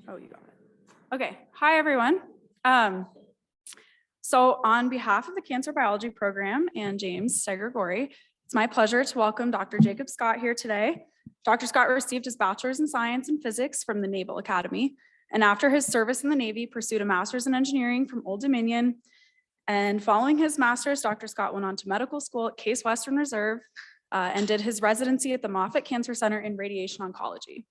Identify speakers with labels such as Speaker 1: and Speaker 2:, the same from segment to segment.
Speaker 1: Oh, you got it. Okay. Hi, everyone. So on behalf of the Cancer Biology Program and James Segregori, it's my pleasure to welcome Dr. Jacob Scott here today. Dr. Scott received his bachelor's in science and physics from the Naval Academy, and after his service in the Navy, pursued a master's in engineering from Old Dominion. And following his master's, Dr. Scott went on to medical school at Case Western Reserve and did his residency at the Moffitt Cancer Center in radiation oncology.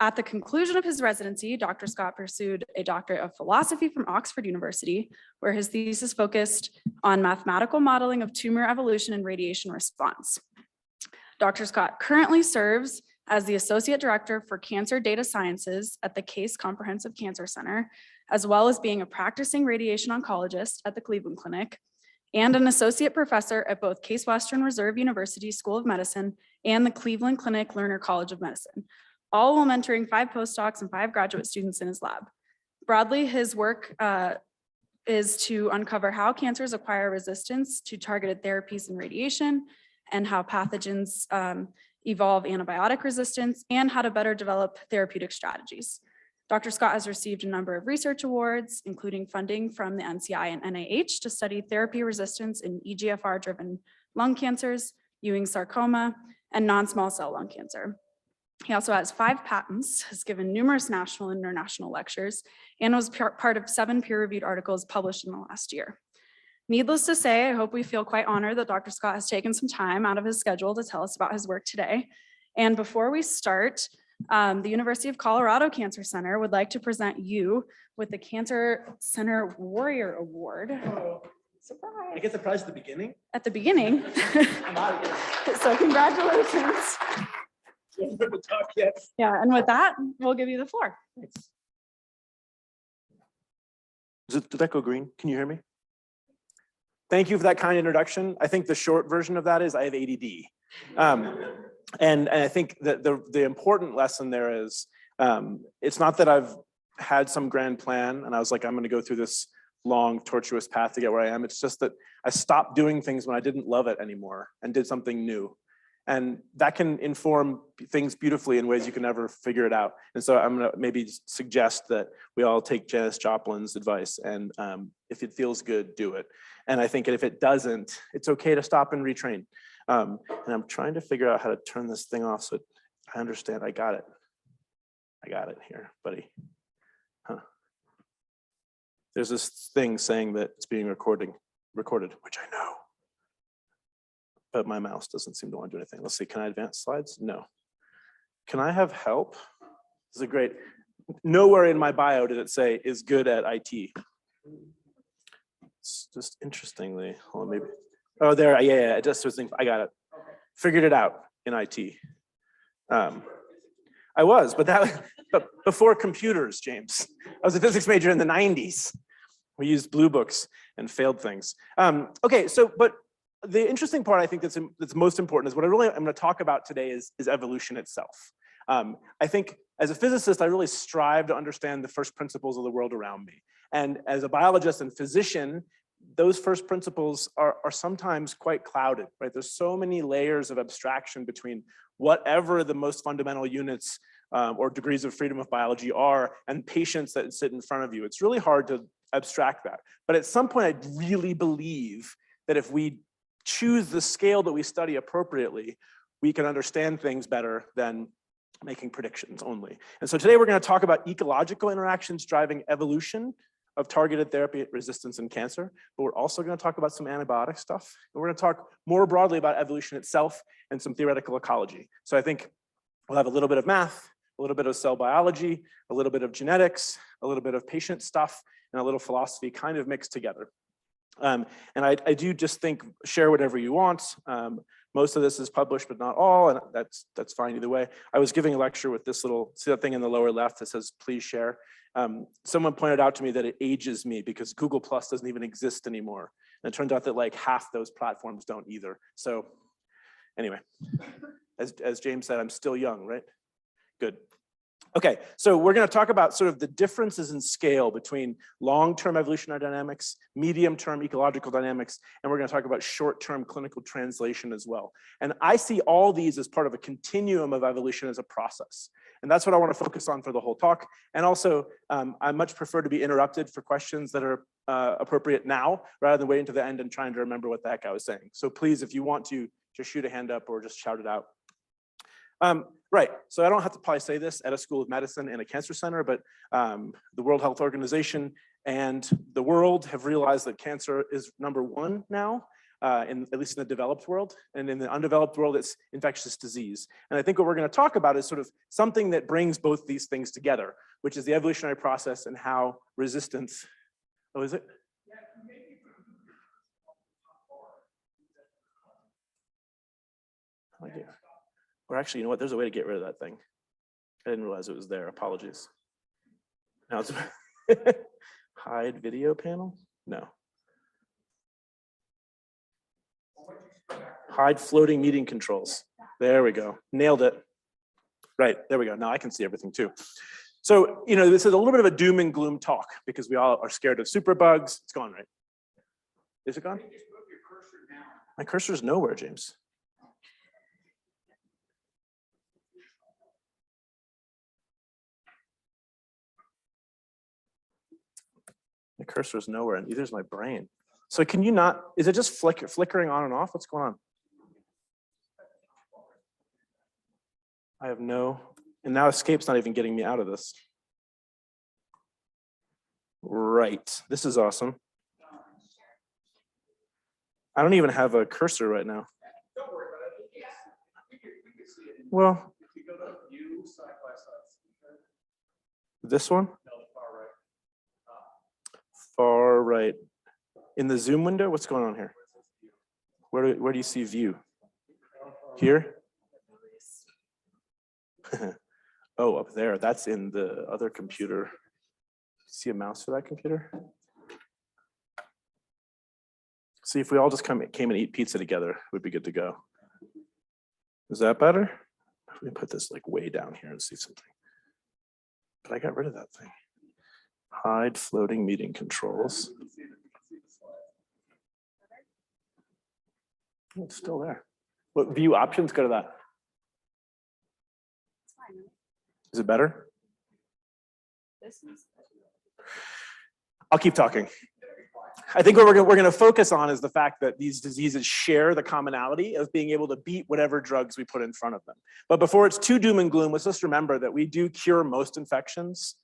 Speaker 1: At the conclusion of his residency, Dr. Scott pursued a doctorate of philosophy from Oxford University, where his thesis focused on mathematical modeling of tumor evolution and radiation response. Dr. Scott currently serves as the Associate Director for Cancer Data Sciences at the Case Comprehensive Cancer Center, as well as being a practicing radiation oncologist at the Cleveland Clinic, and an associate professor at both Case Western Reserve University School of Medicine and the Cleveland Clinic Lerner College of Medicine, all while mentoring 5 postdocs and 5 graduate students in his lab. Broadly, his work is to uncover how cancers acquire resistance to targeted therapies and radiation, and how pathogens evolve antibiotic resistance, and how to better develop therapeutic strategies. Dr. Scott has received a number of research awards, including funding from the NCI and NIH to study therapy resistance in EGFR-driven lung cancers, Ewing sarcoma, and non-small cell lung cancer. He also has 5 patents, has given numerous national and international lectures, and was part of 7 peer-reviewed articles published in the last year. Needless to say, I hope we feel quite honored that Dr. Scott has taken some time out of his schedule to tell us about his work today. And before we start, the University of Colorado Cancer Center would like to present you with the Cancer Center Warrior Award. Surprise.
Speaker 2: I get the prize at the beginning?
Speaker 1: At the beginning.
Speaker 2: I'm out of here.
Speaker 1: So congratulations. Yeah, and with that, we'll give you the floor.
Speaker 2: Thanks. Did that go green? Can you hear me? Thank you for that kind introduction. I think the short version of that is I have ADD. And I think that the important lesson there is, it's not that I've had some grand plan and I was like, I'm gonna go through this long, tortuous path to get where I am. It's just that I stopped doing things when I didn't love it anymore and did something new. And that can inform things beautifully in ways you can never figure it out. And so I'm gonna maybe suggest that we all take Janis Joplin's advice, and if it feels good, do it. And I think if it doesn't, it's okay to stop and retrain. And I'm trying to figure out how to turn this thing off so I understand. I got it. I got it here, buddy. Huh. There's this thing saying that it's being recorded, which I know. But my mouse doesn't seem to want to do anything. Let's see, can I advance slides? No. Can I have help? This is a great, nowhere in my bio did it say is good at IT. It's just interestingly, hold on, maybe. Oh, there, yeah, I just was thinking, I got it. Figured it out in IT. I was, but before computers, James. I was a physics major in the 90s. We used blue books and failed things. Okay, so, but the interesting part I think that's most important is what I'm going to talk about today is evolution itself. I think as a physicist, I really strive to understand the first principles of the world around me. And as a biologist and physician, those first principles are sometimes quite clouded, right? There's so many layers of abstraction between whatever the most fundamental units or degrees of freedom of biology are and patients that sit in front of you. It's really hard to abstract that. But at some point, I really believe that if we choose the scale that we study appropriately, we can understand things better than making predictions only. And so today we're going to talk about ecological interactions driving evolution of targeted therapy resistance in cancer, but we're also going to talk about some antibiotic stuff. And we're going to talk more broadly about evolution itself and some theoretical ecology. So I think we'll have a little bit of math, a little bit of cell biology, a little bit of genetics, a little bit of patient stuff, and a little philosophy kind of mixed together. And I do just think, share whatever you want. Most of this is published, but not all, and that's fine either way. I was giving a lecture with this little, see that thing in the lower left that says, please share. Someone pointed out to me that it ages me because Google Plus doesn't even exist anymore. And it turns out that like half those platforms don't either. So anyway, as James said, I'm still young, right? Good. Okay, so we're going to talk about sort of the differences in scale between long-term evolutionary dynamics, medium-term ecological dynamics, and we're going to talk about short-term clinical translation as well. And I see all these as part of a continuum of evolution as a process. And that's what I want to focus on for the whole talk. And also, I much prefer to be interrupted for questions that are appropriate now, rather than waiting to the end and trying to remember what the heck I was saying. So please, if you want to, just shoot a hand up or just shout it out. Right, so I don't have to probably say this at a school of medicine and a cancer center, but the World Health Organization and the world have realized that cancer is #1 now, at least in the developed world, and in the undeveloped world, it's infectious disease. And I think what we're going to talk about is sort of something that brings both these things together, which is the evolutionary process and how resistance, oh, is it? Oh, dear. Or actually, you know what? There's a way to get rid of that thing. I didn't realize it was there. Apologies. Now it's hide video panel? No. Hide floating meeting controls. There we go. Nailed it. Right, there we go. Now I can see everything too. So, you know, this is a little bit of a doom and gloom talk because we all are scared of superbugs. It's gone, right? Is it gone? My cursor's nowhere, James. My cursor is nowhere, and neither is my brain. So can you not, is it just flickering on and off? What's going on? I have no, and now escape's not even getting me out of this. Right, this is awesome. I don't even have a cursor right now. Well, this one? Far right. In the Zoom window, what's going on here? Where do you see view? Here? Oh, up there. That's in the other computer. See a mouse for that computer? See, if we all just came and eat pizza together, we'd be good to go. Is that better? Let me put this like way down here and see something. But I got rid of that thing. Hide floating meeting controls. Oh, it's still there. What view options? Go to that. Is it better? I'll keep talking. I think what we're going to focus on is the fact that these diseases share the commonality of being able to beat whatever drugs we put in front of them. But before it's too doom and gloom, let's just remember that we do cure most infections.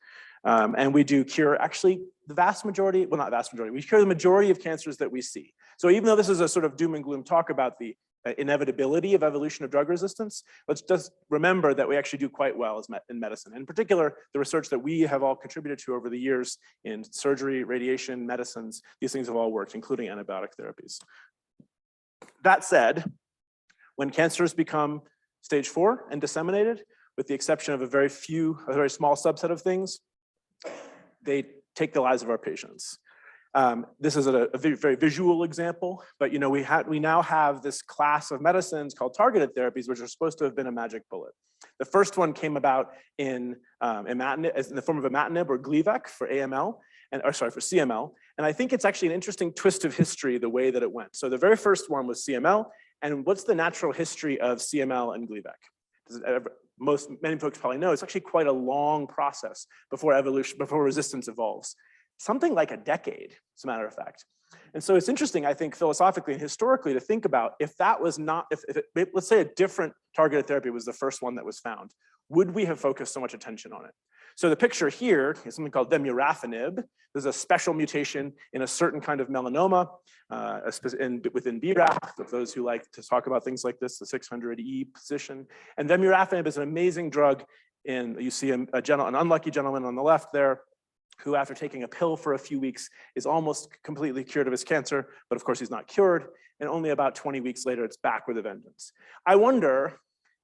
Speaker 2: And we do cure actually the vast majority, well, not vast majority, we cure the majority of cancers that we see. So even though this is a sort of doom and gloom talk about the inevitability of evolution of drug resistance, let's just remember that we actually do quite well in medicine. In particular, the research that we have all contributed to over the years in surgery, radiation, medicines, these things have all worked, including antibiotic therapies. That said, when cancers become stage 4 and disseminated, with the exception of a very small subset of things, they take the lives of our patients. This is a very visual example, but you know, we now have this class of medicines called targeted therapies, which are supposed to have been a magic bullet. The first one came about in imatinib, in the form of imatinib or Gleevec for AML, for CML. And I think it's actually an interesting twist of history, the way that it went. So the very first one was CML, and what's the natural history of CML and Gleevec? Many folks probably know it's actually quite a long process before resistance evolves. Something like a decade, as a matter of fact. And so it's interesting, I think, philosophically and historically to think about if that was not, let's say a different targeted therapy was the first one that was found, would we have focused so much attention on it? So the picture here is something called vemurafenib. There's a special mutation in a certain kind of melanoma within BRAF, for those who like to talk about things like this, the 600E position. And vemurafenib is an amazing drug. You see an unlucky gentleman on the left there, who after taking a pill for a few weeks is almost completely cured of his cancer, but of course he's not cured, and only about 20 weeks later it's back with a vengeance. I wonder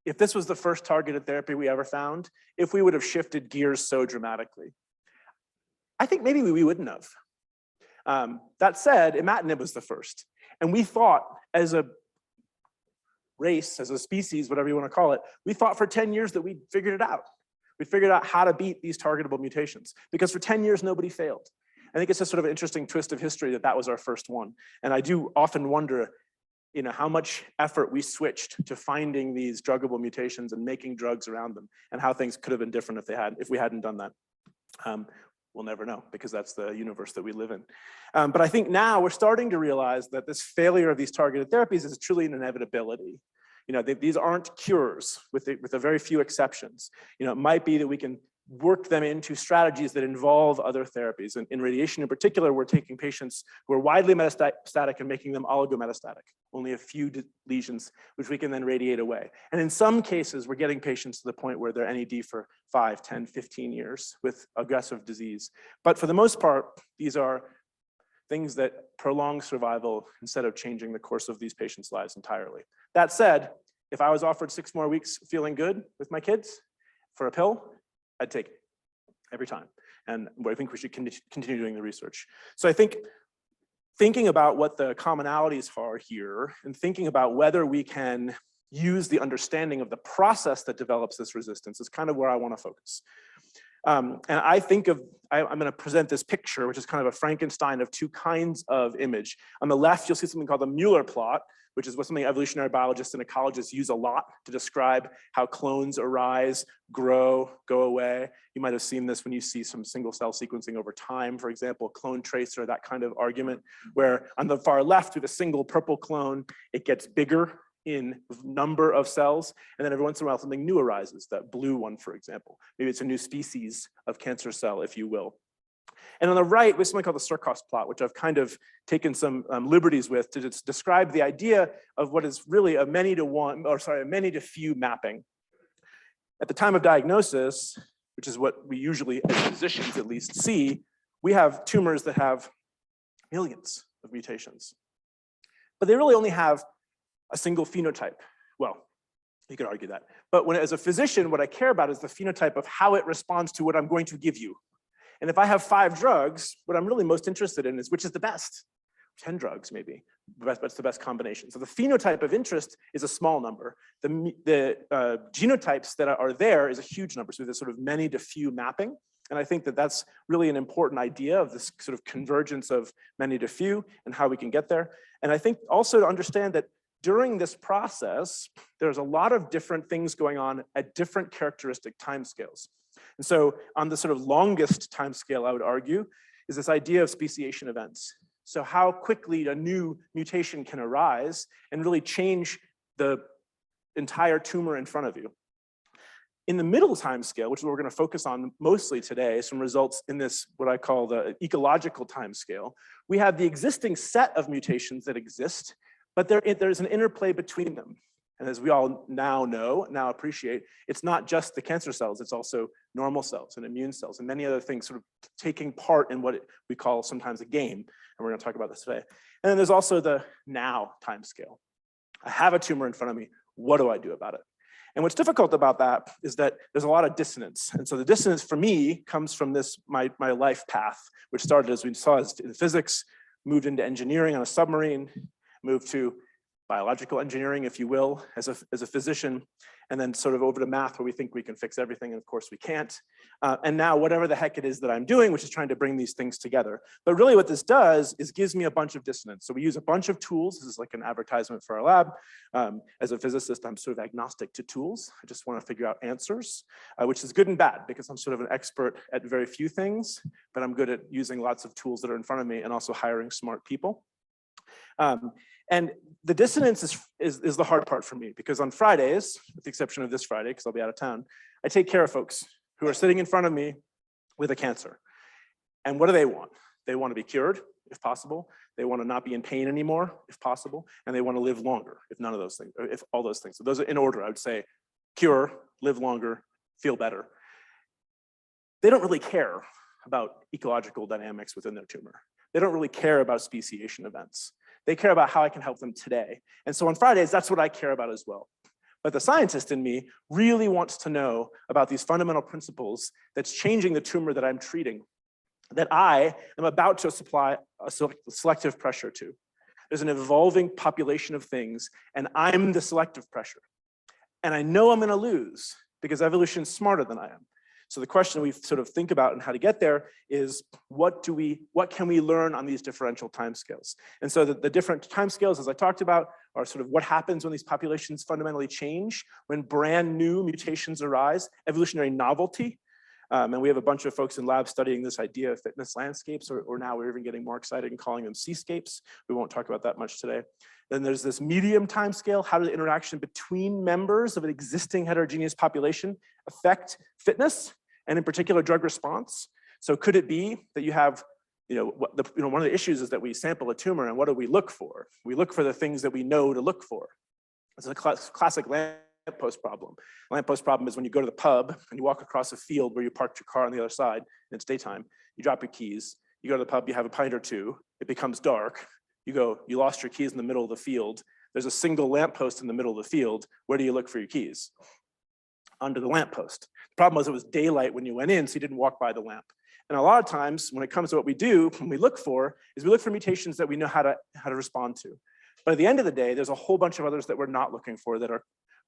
Speaker 2: if this was the first targeted therapy we ever found, if we would have shifted gears so dramatically. I think maybe we wouldn't have. That said, imatinib was the first, and we thought as a race, as a species, whatever you want to call it, we thought for 10 years that we figured it out. We figured out how to beat these targetable mutations because for 10 years, nobody failed. I think it's a sort of an interesting twist of history that that was our first one. And I do often wonder, how much effort we switched to finding these druggable mutations and making drugs around them, and how things could have been different if we hadn't done that. We'll never know because that's the universe that we live in. But I think now we're starting to realize that this failure of these targeted therapies is truly an inevitability. These aren't cures with a very few exceptions. It might be that we can work them into strategies that involve other therapies. And in radiation in particular, we're taking patients who are widely metastatic and making them oligometastatic, only a few lesions, which we can then radiate away. And in some cases, we're getting patients to the point where they're NED for 5, 10, 15 years with aggressive disease. But for the most part, these are things that prolong survival instead of changing the course of these patients' lives entirely. That said, if I was offered 6 more weeks feeling good with my kids for a pill, I'd take it every time. And I think we should continue doing the research. So I think thinking about what the commonalities are here and thinking about whether we can use the understanding of the process that develops this resistance is kind of where I want to focus. And I think I'm going to present this picture, which is kind of a Frankenstein of 2 kinds of image. On the left, you'll see something called the Mueller plot, which is what something evolutionary biologists and ecologists use a lot to describe how clones arise, grow, go away. You might have seen this when you see some single cell sequencing over time, for example, clone tracer, that kind of argument, where on the far left with a single purple clone, it gets bigger in number of cells, and then every once in a while something new arises, that blue one, for example. Maybe it's a new species of cancer cell, if you will. And on the right, we have something called the Surkos plot, which I've kind of taken some liberties with to describe the idea of what is really a many to few mapping. At the time of diagnosis, which is what we usually, as physicians at least, see, we have tumors that have millions of mutations. But they really only have a single phenotype. Well, you could argue that. But as a physician, what I care about is the phenotype of how it responds to what I'm going to give you. And if I have 5 drugs, what I'm really most interested in is which is the best. 10 drugs, maybe. What's the best combination? So the phenotype of interest is a small number. The genotypes that are there is a huge number. So there's sort of many to few mapping. And I think that that's really an important idea of this sort of convergence of many to few and how we can get there. And I think also to understand that during this process, there's a lot of different things going on at different characteristic timescales. And so on the sort of longest timescale, I would argue, is this idea of speciation events. So how quickly a new mutation can arise and really change the entire tumor in front of you. In the middle timescale, which is what we're going to focus on mostly today, some results in this, what I call the ecological timescale, we have the existing set of mutations that exist, but there's an interplay between them. And as we all now know, now appreciate, it's not just the cancer cells, it's also normal cells and immune cells and many other things sort of taking part in what we call sometimes a game. And we're going to talk about this today. And then there's also the now timescale. I have a tumor in front of me. What do I do about it? And what's difficult about that is that there's a lot of dissonance. And so the dissonance for me comes from this, my life path, which started, as we saw, in physics, moved into engineering on a submarine, moved to biological engineering, if you will, as a physician, and then sort of over to math where we think we can fix everything, and of course we can't. And now whatever the heck it is that I'm doing, which is trying to bring these things together. But really what this does is gives me a bunch of dissonance. So we use a bunch of tools. This is like an advertisement for our lab. As a physicist, I'm sort of agnostic to tools. I just want to figure out answers, which is good and bad because I'm sort of an expert at very few things, but I'm good at using lots of tools that are in front of me and also hiring smart people. And the dissonance is the hard part for me because on Fridays, with the exception of this Friday, because I'll be out of town, I take care of folks who are sitting in front of me with a cancer. And what do they want? They want to be cured, if possible. They want to not be in pain anymore, if possible. And they want to live longer, if none of those things, or if all those things. So those are in order. I would say cure, live longer, feel better. They don't really care about ecological dynamics within their tumor. They don't really care about speciation events. They care about how I can help them today. And so on Fridays, that's what I care about as well. But the scientist in me really wants to know about these fundamental principles that's changing the tumor that I'm treating, that I am about to apply a selective pressure to. There's an evolving population of things, and I'm the selective pressure. And I know I'm going to lose because evolution's smarter than I am. So the question we sort of think about and how to get there is what can we learn on these differential timescales? And so the different timescales, as I talked about, are sort of what happens when these populations fundamentally change, when brand new mutations arise, evolutionary novelty. And we have a bunch of folks in labs studying this idea of fitness landscapes, or now we're even getting more excited and calling them seascapes. We won't talk about that much today. Then there's this medium timescale. How does the interaction between members of an existing heterogeneous population affect fitness, and in particular drug response? So could it be that you have, one of the issues is that we sample a tumor, and what do we look for? We look for the things that we know to look for. It's a classic lamppost problem. Lamppost problem is when you go to the pub and you walk across a field where you parked your car on the other side, and it's daytime, you drop your keys, you go to the pub, you have a pint or two, it becomes dark, you lost your keys in the middle of the field, there's a single lamppost in the middle of the field, where do you look for your keys? Under the lamppost. The problem was it was daylight when you went in, so you didn't walk by the lamp. And a lot of times when it comes to what we do, when we look for mutations that we know how to respond to. But at the end of the day, there's a whole bunch of others that we're not looking for that are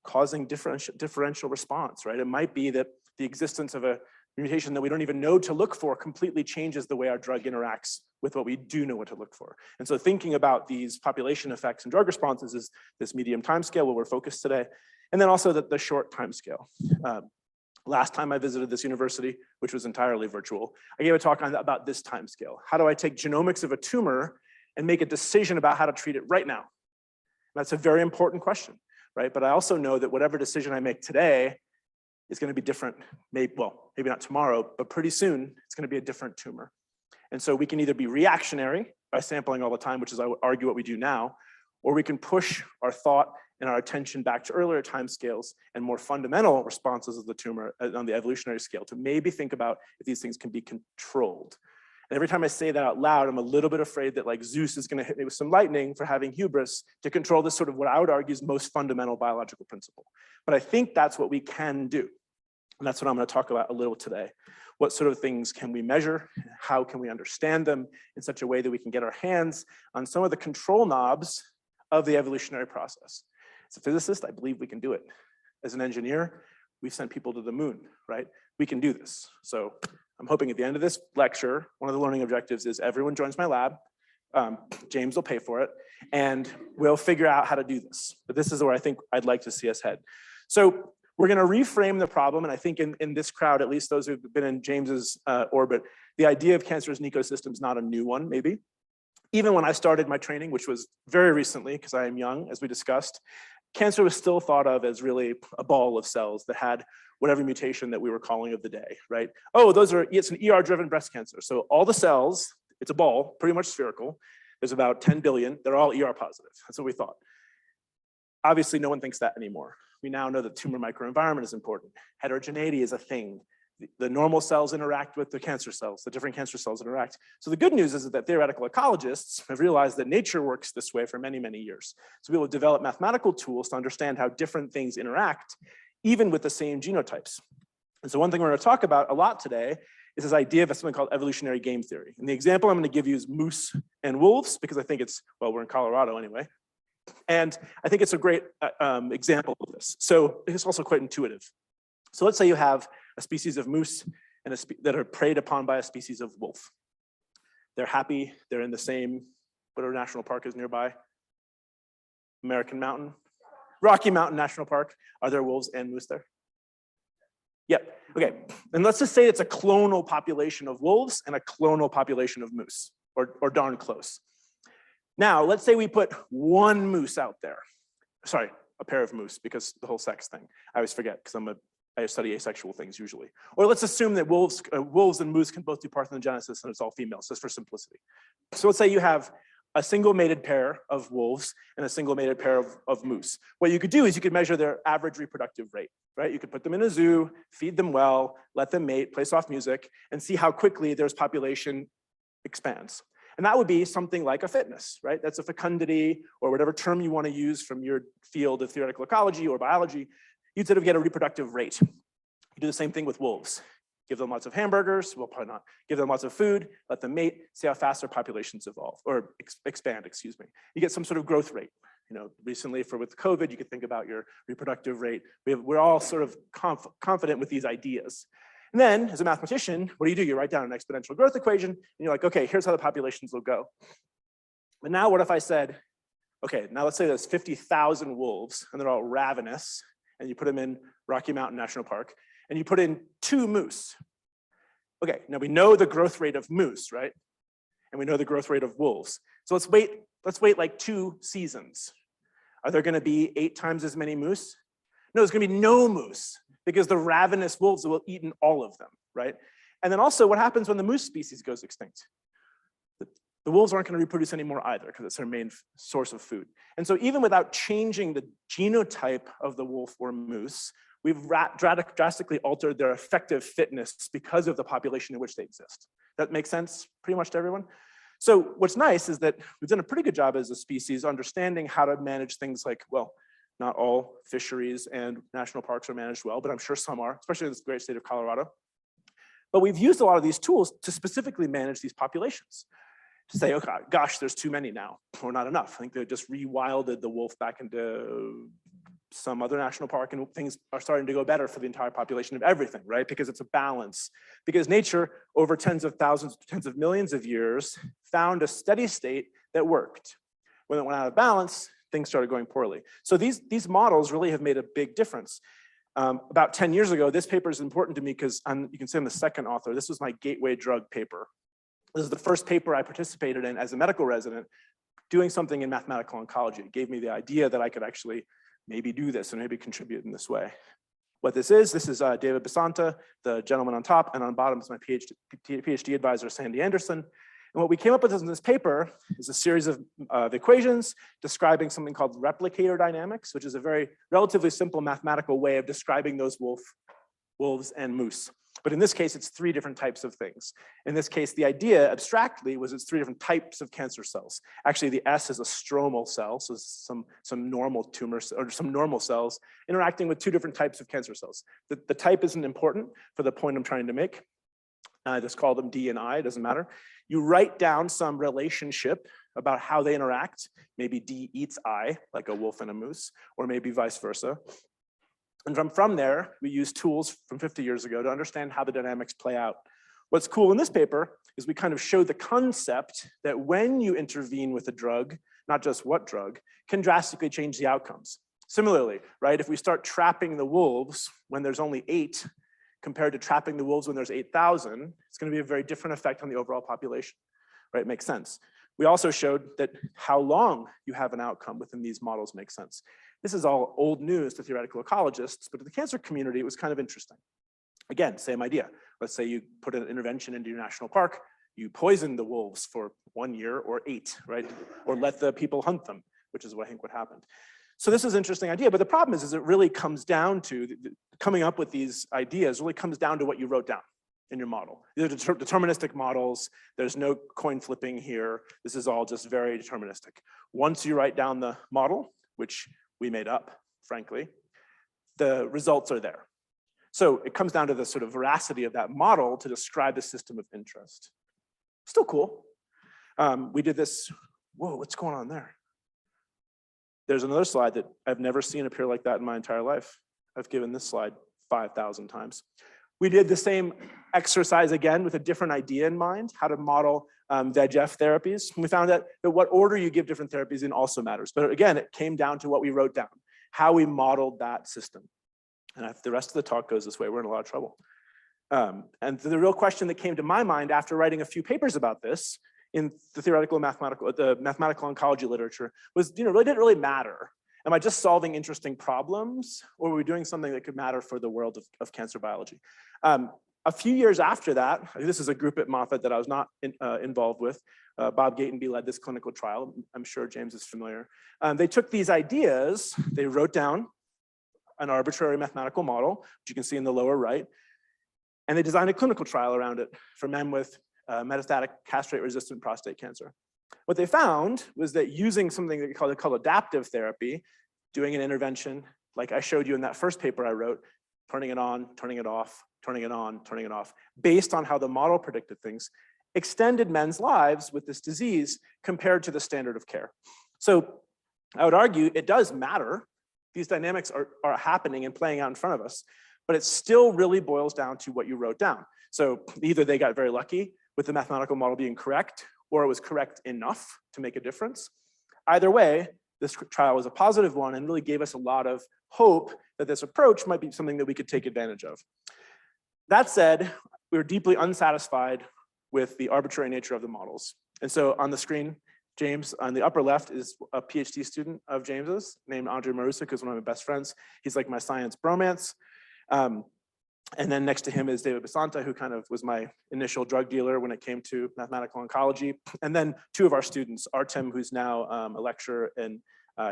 Speaker 2: causing differential response, right? It might be that the existence of a mutation that we don't even know to look for completely changes the way our drug interacts with what we do know what to look for. And so thinking about these population effects and drug responses is this medium timescale where we're focused today. And then also the short timescale. Last time I visited this university, which was entirely virtual, I gave a talk about this timescale. How do I take genomics of a tumor and make a decision about how to treat it right now? And that's a very important question, right? But I also know that whatever decision I make today is going to be different, maybe not tomorrow, but pretty soon it's going to be a different tumor. And so we can either be reactionary by sampling all the time, which is, I would argue, what we do now, or we can push our thought and our attention back to earlier timescales and more fundamental responses of the tumor on the evolutionary scale to maybe think about if these things can be controlled. And every time I say that out loud, I'm a little bit afraid that like Zeus is going to hit me with some lightning for having hubris to control this sort of what I would argue is most fundamental biological principle. But I think that's what we can do. And that's what I'm going to talk about a little today. What sort of things can we measure? How can we understand them in such a way that we can get our hands on some of the control knobs of the evolutionary process? As a physicist, I believe we can do it. As an engineer, we've sent people to the moon, right? We can do this. So I'm hoping at the end of this lecture, one of the learning objectives is everyone joins my lab. James will pay for it, and we'll figure out how to do this. But this is where I think I'd like to see us head. So we're going to reframe the problem, and I think in this crowd, at least those who've been in James's orbit, the idea of cancer as an ecosystem is not a new one, maybe. Even when I started my training, which was very recently, because I am young, as we discussed, cancer was still thought of as really a ball of cells that had whatever mutation that we were calling of the day, right? Oh, it's an ER-driven breast cancer. So all the cells, it's a ball, pretty much spherical. There's about 10 billion, they're all ER positive. That's what we thought. Obviously, no one thinks that anymore. We now know that tumor microenvironment is important. Heterogeneity is a thing. The normal cells interact with the cancer cells, the different cancer cells interact. So the good news is that theoretical ecologists have realized that nature works this way for many, many years. So we will develop mathematical tools to understand how different things interact, even with the same genotypes. And so one thing we're going to talk about a lot today is this idea of something called evolutionary game theory. And the example I'm going to give you is moose and wolves, because I think it's, well, we're in Colorado anyway. And I think it's a great example of this. So it's also quite intuitive. So let's say you have a species of moose and that are preyed upon by a species of wolf. They're happy, they're in the same, whatever national park is nearby, American Mountain, Rocky Mountain National Park. Are there wolves and moose there? Yep, okay. And let's just say it's a clonal population of wolves and a clonal population of moose, or darn close. Now, let's say we put one moose out there. Sorry, a pair of moose, because the whole sex thing. I always forget, because I study asexual things usually. Or let's assume that wolves and moose can both do parthenogenesis and it's all females, just for simplicity. So let's say you have a single mated pair of wolves and a single mated pair of moose. What you could do is you could measure their average reproductive rate, right? You could put them in a zoo, feed them well, let them mate, play soft music, and see how quickly their population expands. And that would be something like a fitness, right? That's a fecundity, or whatever term you want to use from your field of theoretical ecology or biology. You'd sort of get a reproductive rate. You do the same thing with wolves. Give them lots of hamburgers, well, probably not. Give them lots of food, let them mate, see how fast their populations evolve, or expand, excuse me. You get some sort of growth rate. Recently with COVID, you could think about your reproductive rate. We're all sort of confident with these ideas. And then as a mathematician, what do? You write down an exponential growth equation and you're like, okay, here's how the populations will go. But now what if I said, okay, now let's say there's 50,000 wolves and they're all ravenous and you put them in Rocky Mountain National Park and you put in 2 moose. Okay, now we know the growth rate of moose, right? And we know the growth rate of wolves. So let's wait like 2 seasons. Are there gonna be 8 times as many moose? No, there's gonna be no moose because the ravenous wolves will eat all of them, right? And then also what happens when the moose species goes extinct? The wolves aren't gonna reproduce anymore either because it's their main source of food. And so even without changing the genotype of the wolf or moose, we've drastically altered their effective fitness because of the population in which they exist. That makes sense pretty much to everyone? So what's nice is that we've done a pretty good job as a species understanding how to manage things like, well, not all fisheries and national parks are managed well, but I'm sure some are, especially in this great state of Colorado. But we've used a lot of these tools to specifically manage these populations. To say, okay, gosh, there's too many now, or not enough. I think they just rewilded the wolf back into some other national park and things are starting to go better for the entire population of everything, right? Because it's a balance. Because nature, over tens of thousands, tens of millions of years, found a steady state that worked. When it went out of balance, things started going poorly. So these models really have made a big difference. About 10 years ago, this paper is important to me because you can see I'm the second author. This was my gateway drug paper. This is the first paper I participated in as a medical resident doing something in mathematical oncology. It gave me the idea that I could actually maybe do this and maybe contribute in this way. What this is David Basanta, the gentleman on top, and on bottom is my PhD advisor, Sandy Anderson. And what we came up with in this paper is a series of equations describing something called replicator dynamics, which is a very relatively simple mathematical way of describing those wolves and moose. But in this case, it's 3 different types of things. In this case, the idea abstractly was it's 3 different types of cancer cells. Actually, the S is a stromal cell, so some normal tumors or some normal cells interacting with 2 different types of cancer cells. The type isn't important for the point I'm trying to make. I just call them D and I, it doesn't matter. You write down some relationship about how they interact. Maybe D eats I, like a wolf and a moose, or maybe vice versa. And from there, we use tools from 50 years ago to understand how the dynamics play out. What's cool in this paper is we kind of show the concept that when you intervene with a drug, not just what drug, can drastically change the outcomes. Similarly, right, if we start trapping the wolves when there's only 8, compared to trapping the wolves when there's 8,000, it's gonna be a very different effect on the overall population, right? It makes sense. We also showed that how long you have an outcome within these models makes sense. This is all old news to theoretical ecologists, but to the cancer community, it was kind of interesting. Again, same idea. Let's say you put an intervention into your national park, you poison the wolves for 1 year or 8, right? Or let the people hunt them, which is what I think what happened. So this is an interesting idea, but the problem is it really comes down to, coming up with these ideas really comes down to what you wrote down in your model. These are deterministic models. There's no coin flipping here. This is all just very deterministic. Once you write down the model, which we made up, frankly, the results are there. So it comes down to the sort of veracity of that model to describe the system of interest. Still cool. We did this, whoa, what's going on there? There's another slide that I've never seen appear like that in my entire life. I've given this slide 5,000 times. We did the same exercise again with a different idea in mind, how to model VEGF therapies. We found that what order you give different therapies in also matters. But again, it came down to what we wrote down, how we modeled that system. And if the rest of the talk goes this way, we're in a lot of trouble. And the real question that came to my mind after writing a few papers about this in the mathematical oncology literature was, really didn't really matter. Am I just solving interesting problems, or were we doing something that could matter for the world of cancer biology? A few years after that, this is a group at Moffitt that I was not involved with. Bob Gatenby led this clinical trial. I'm sure James is familiar. They took these ideas, they wrote down an arbitrary mathematical model, which you can see in the lower right, and they designed a clinical trial around it for men with metastatic castrate-resistant prostate cancer. What they found was that using something that we call adaptive therapy, doing an intervention, like I showed you in that first paper I wrote, turning it on, turning it off, turning it on, turning it off, based on how the model predicted things, extended men's lives with this disease compared to the standard of care. So I would argue it does matter. These dynamics are happening and playing out in front of us. but it still really boils down to what you wrote down. So either they got very lucky with the mathematical model being correct, or it was correct enough to make a difference. Either way, this trial was a positive one and really gave us a lot of hope that this approach might be something that we could take advantage of. That said, we were deeply unsatisfied with the arbitrary nature of the models. And so on the screen, James, on the upper left is a PhD student of James's named Andre Marusic, who's one of my best friends. He's like my science bromance. And then next to him is David Basanta, who kind of was my initial drug dealer when it came to mathematical oncology. And then two of our students, Artem, who's now a lecturer in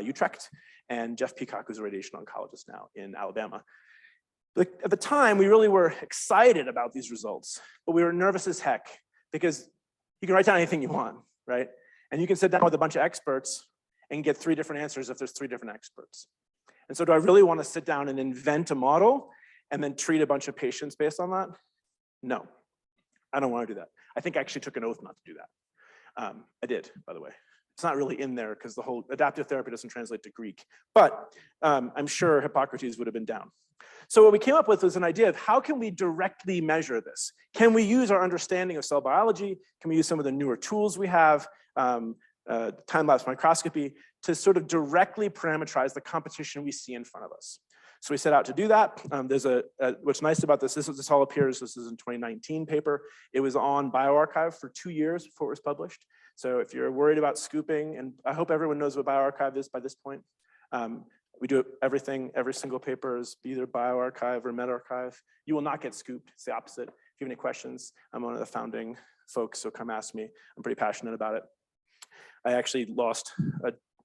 Speaker 2: Utrecht, and Jeff Peacock, who's a radiation oncologist now in Alabama. At the time, we really were excited about these results, but we were nervous as heck because you can write down anything you want, right? And you can sit down with a bunch of experts and get 3 different answers if there's 3 different experts. And so do I really want to sit down and invent a model and then treat a bunch of patients based on that? No, I don't want to do that. I think I actually took an oath not to do that. I did, by the way. It's not really in there because the whole adaptive therapy doesn't translate to Greek, but I'm sure Hippocrates would have been down. So what we came up with was an idea of how can we directly measure this? Can we use our understanding of cell biology? Can we use some of the newer tools we have, time-lapse microscopy, to sort of directly parameterize the competition we see in front of us? So we set out to do that. There's what's nice about this all appears, this is in 2019 paper. It was on bioRxiv for 2 years before it was published. So if you're worried about scooping, and I hope everyone knows what bioRxiv is by this point. We do everything, every single paper is either bioRxiv or medRxiv. You will not get scooped, it's the opposite. If you have any questions, I'm one of the founding folks, so come ask me. I'm pretty passionate about it. I actually lost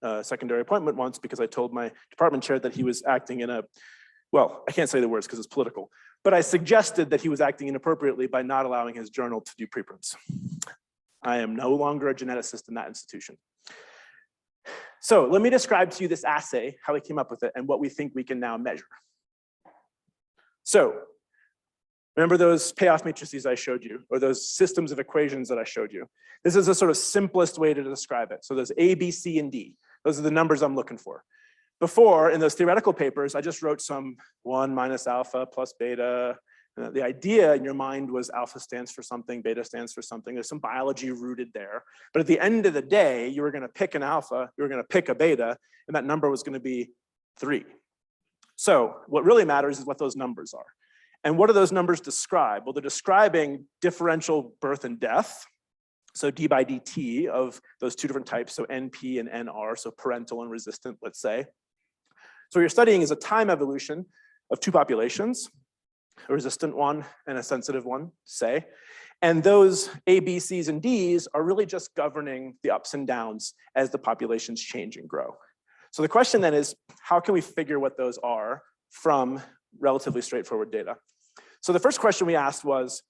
Speaker 2: a secondary appointment once because I told my department chair that he was acting in a, well, I can't say the words because it's political, but I suggested that he was acting inappropriately by not allowing his journal to do preprints. I am no longer a geneticist in that institution. So let me describe to you this assay, how we came up with it, and what we think we can now measure. So remember those payoff matrices I showed you, or those systems of equations that I showed you? This is the sort of simplest way to describe it. So there's A, B, C, and D. Those are the numbers I'm looking for. Before, in those theoretical papers, I just wrote some 1 minus alpha plus beta. The idea in your mind was alpha stands for something, beta stands for something. There's some biology rooted there. But at the end of the day, you were going to pick an alpha, you were going to pick a beta, and that number was going to be 3. So what really matters is what those numbers are. And what do those numbers describe? Well, they're describing differential birth and death. So d by dt of those 2 different types, so NP and NR, so parental and resistant, let's say. So what you're studying is a time evolution of 2 populations, a resistant one and a sensitive one, say. And those A, B, Cs, and Ds are really just governing the ups and downs as the populations change and grow. So the question then is, how can we figure what those are from relatively straightforward data? So the first question we asked was,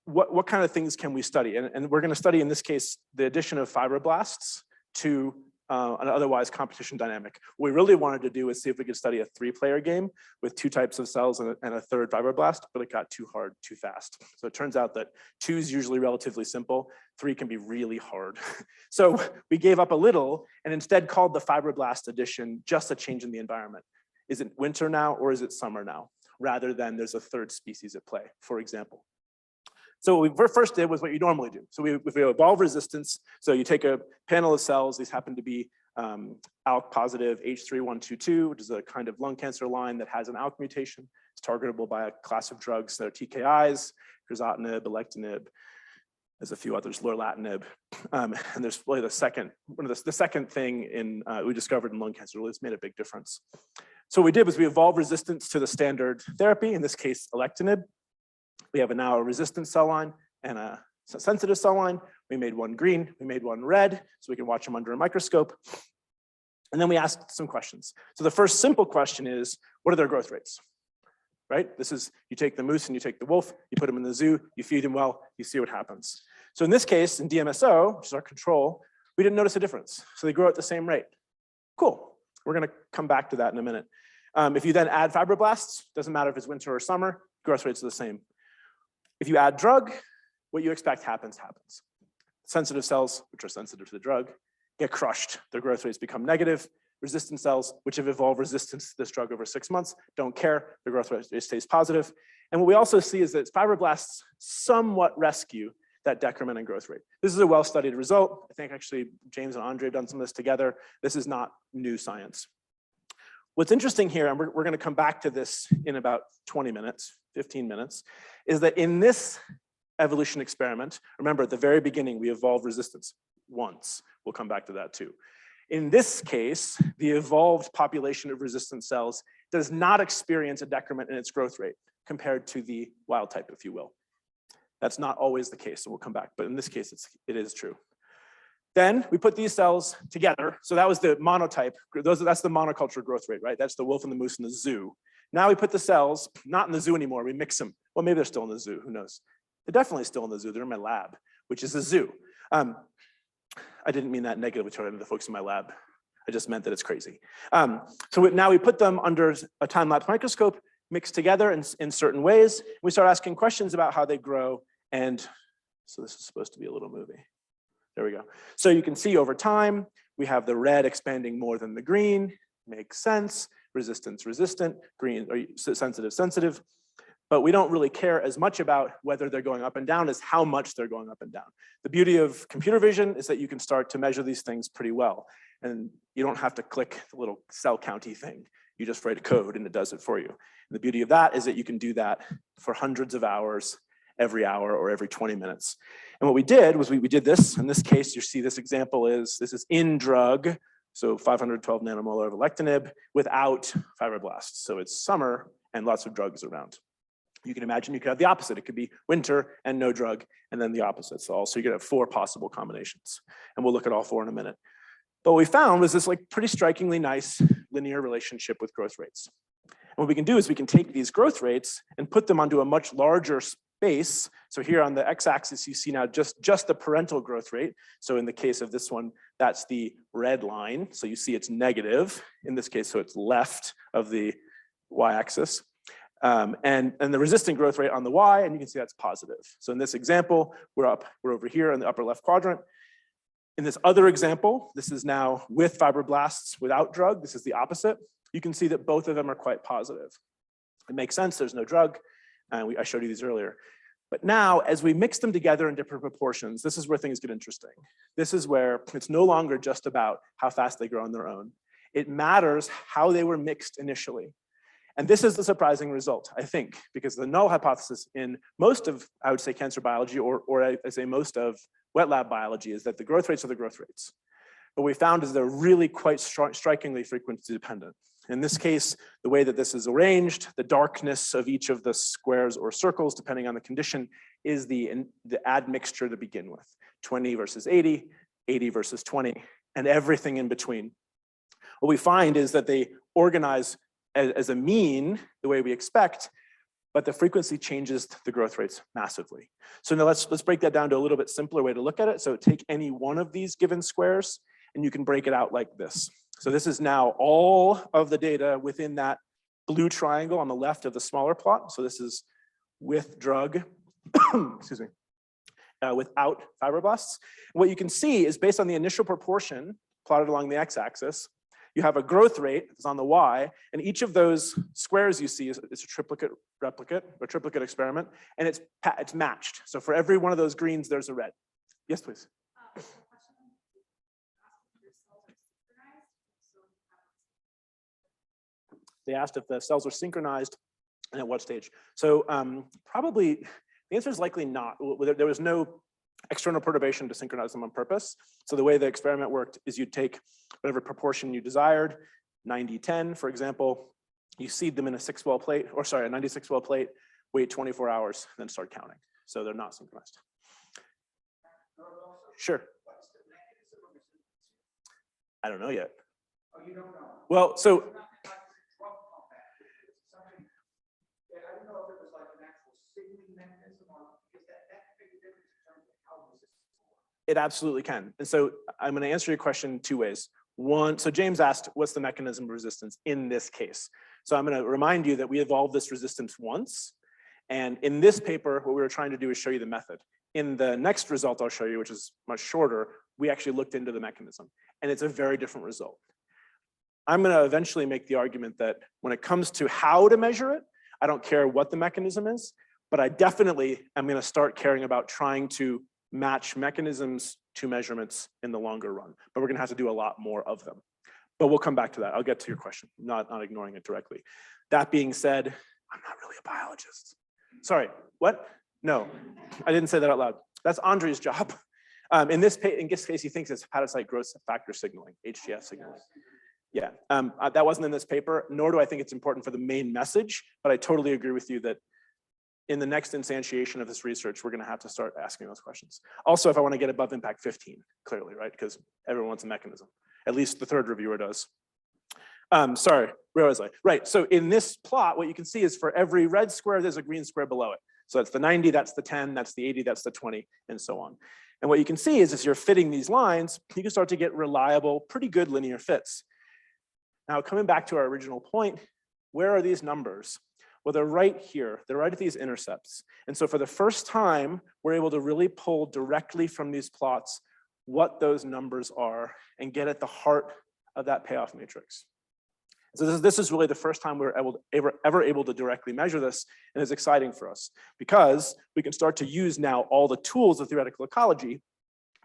Speaker 2: what kind of things can we study? And we're going to study, in this case, the addition of fibroblasts to an otherwise competition dynamic. What we really wanted to do is see if we could study a 3-player game with 2 types of cells and a 3rd fibroblast, but it got too hard too fast. So it turns out that 2 is usually relatively simple, 3 can be really hard. So we gave up a little and instead called the fibroblast addition just a change in the environment. Is it winter now or is it summer now? Rather than there's a 3rd species at play, for example. So what we first did was what you normally do. So we evolve resistance. So you take a panel of cells. These happen to be ALK positive H3122, which is a kind of lung cancer line that has an ALK mutation. It's targetable by a class of drugs that are TKIs, crizotinib, alectinib. There's a few others, lorlatinib. And there's really the second thing in we discovered in lung cancer really has made a big difference. So what we did was we evolved resistance to the standard therapy, in this case, alectinib. We have now a resistant cell line and a sensitive cell line. We made one green, we made one red, so we can watch them under a microscope. And then we asked some questions. So the first simple question is, what are their growth rates? Right? This is, you take the moose and you take the wolf, you put them in the zoo, you feed them well, you see what happens. So in this case, in DMSO, which is our control, we didn't notice a difference. So they grow at the same rate. Cool. We're going to come back to that in a minute. If you then add fibroblasts, doesn't matter if it's winter or summer, growth rates are the same. If you add drug, what you expect happens. Sensitive cells, which are sensitive to the drug, get crushed. Their growth rates become negative. Resistant cells, which have evolved resistance to this drug over 6 months, don't care, the growth rate stays positive. And what we also see is that fibroblasts somewhat rescue that decrement in growth rate. This is a well-studied result. I think actually James and Andre have done some of this together. This is not new science. What's interesting here, and we're gonna come back to this in about 20 minutes, 15 minutes, is that in this evolution experiment, remember at the very beginning, we evolved resistance once. We'll come back to that too. In this case, the evolved population of resistant cells does not experience a decrement in its growth rate compared to the wild type, if you will. That's not always the case, so we'll come back, but in this case, it is true. Then we put these cells together. So that was the monotype. That's the monoculture growth rate, right? That's the wolf and the moose in the zoo. Now we put the cells, not in the zoo anymore, we mix them. Well, maybe they're still in the zoo, who knows? They're definitely still in the zoo, they're in my lab, which is a zoo. I didn't mean that negatively toward the folks in my lab. I just meant that it's crazy. Now we put them under a time-lapse microscope, mixed together in certain ways. We start asking questions about how they grow. And so this is supposed to be a little movie. There we go. So you can see over time, we have the red expanding more than the green. Makes sense. Resistance, resistant. Green, or sensitive, sensitive. But we don't really care as much about whether they're going up and down as how much they're going up and down. The beauty of computer vision is that you can start to measure these things pretty well. And you don't have to click the little cell county thing. You just write a code and it does it for you. And the beauty of that is that you can do that for hundreds of hours, every hour or every 20 minutes. And what we did was we did this. In this case, you see this example this is in drug, so 512 nanomolar of alectinib without fibroblasts. So it's summer and lots of drugs around. You can imagine you could have the opposite. It could be winter and no drug, and then the opposite. So you could have 4 possible combinations. And we'll look at all 4 in a minute. But what we found was this pretty strikingly nice linear relationship with growth rates. And what we can do is we can take these growth rates and put them onto a much larger space. So here on the x-axis, you see now just the parental growth rate. So in the case of this one, that's the red line. So you see it's negative in this case, so it's left of the y-axis. And the resistant growth rate on the y, and you can see that's positive. So in this example, we're over here in the upper left quadrant. In this other example, this is now with fibroblasts without drug. This is the opposite. You can see that both of them are quite positive. It makes sense, there's no drug. And I showed you these earlier. But now, as we mix them together in different proportions, this is where things get interesting. This is where it's no longer just about how fast they grow on their own. It matters how they were mixed initially. And this is the surprising result, I think, because the null hypothesis in most of, I would say, cancer biology, or I say most of wet lab biology, is that the growth rates are the growth rates. What we found is they're really quite strikingly frequency dependent. In this case, the way that this is arranged, the darkness of each of the squares or circles, depending on the condition, is the admixture to begin with. 20 versus 80, 80 versus 20, and everything in between. What we find is that they organize as a mean, the way we expect, but the frequency changes the growth rates massively. So now let's break that down to a little bit simpler way to look at it. So take any one of these given squares, and you can break it out like this. So this is now all of the data within that blue triangle on the left of the smaller plot. So this is with drug, excuse me, without fibroblasts. And what you can see is based on the initial proportion plotted along the x-axis, you have a growth rate that's on the y, and each of those squares you see is a triplicate replicate or triplicate experiment, and it's matched. So for every one of those greens, there's a red. Yes, please. They asked if the cells are synchronized and at what stage. So probably the answer is likely not. There was no external perturbation to synchronize them on purpose. So the way the experiment worked is you take whatever proportion you desired, 90-10, for example, you seed them in a 6-well plate, or sorry, a 96-well plate, wait 24 hours, then start counting. So they're not synchronized. Sure. I don't know yet.
Speaker 3: Oh, you don't know?
Speaker 2: Well, so it absolutely can. And so I'm going to answer your question 2 ways. One, so James asked, what's the mechanism of resistance in this case? So I'm going to remind you that we evolved this resistance once. And in this paper, what we were trying to do is show you the method. In the next result I'll show you, which is much shorter, we actually looked into the mechanism. And it's a very different result. I'm going to eventually make the argument that when it comes to how to measure it, I don't care what the mechanism is, but I definitely am going to start caring about trying to match mechanisms to measurements in the longer run. But we're going to have to do a lot more of them. But we'll come back to that. I'll get to your question, not ignoring it directly. That being said, I'm not really a biologist. Sorry, what? No, I didn't say that out loud. That's Andre's job. In this case, he thinks it's hepatocyte growth factor signaling, HGF signaling. Yeah, that wasn't in this paper, nor do I think it's important for the main message, but I totally agree with you that in the next instantiation of this research, we're gonna have to start asking those questions. Also, if I wanna get above impact 15, clearly, right? Because everyone wants a mechanism. At least the third reviewer does. Sorry, where was I? Right, so in this plot, what you can see is for every red square, there's a green square below it. So that's the 90, that's the 10, that's the 80, that's the 20, and so on. And what you can see is as you're fitting these lines, you can start to get reliable, pretty good linear fits. Now, coming back to our original point, where are these numbers? Well, they're right here. They're right at these intercepts. And so for the first time, we're able to really pull directly from these plots what those numbers are and get at the heart of that payoff matrix. So this is really the first time we're ever able to directly measure this, and it's exciting for us because we can start to use now all the tools of theoretical ecology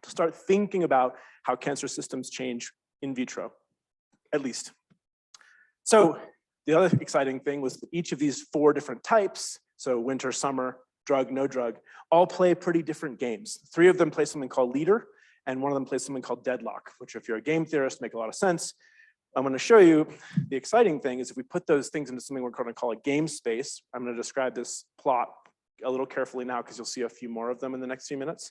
Speaker 2: to start thinking about how cancer systems change in vitro, at least. So the other exciting thing was each of these 4 different types, so winter, summer, drug, no drug, all play pretty different games. 3 of them play something called leader, and 1 of them plays something called deadlock, which if you're a game theorist, make a lot of sense. I'm going to show you the exciting thing is if we put those things into something we're going to call a game space. I'm going to describe this plot a little carefully now because you'll see a few more of them in the next few minutes.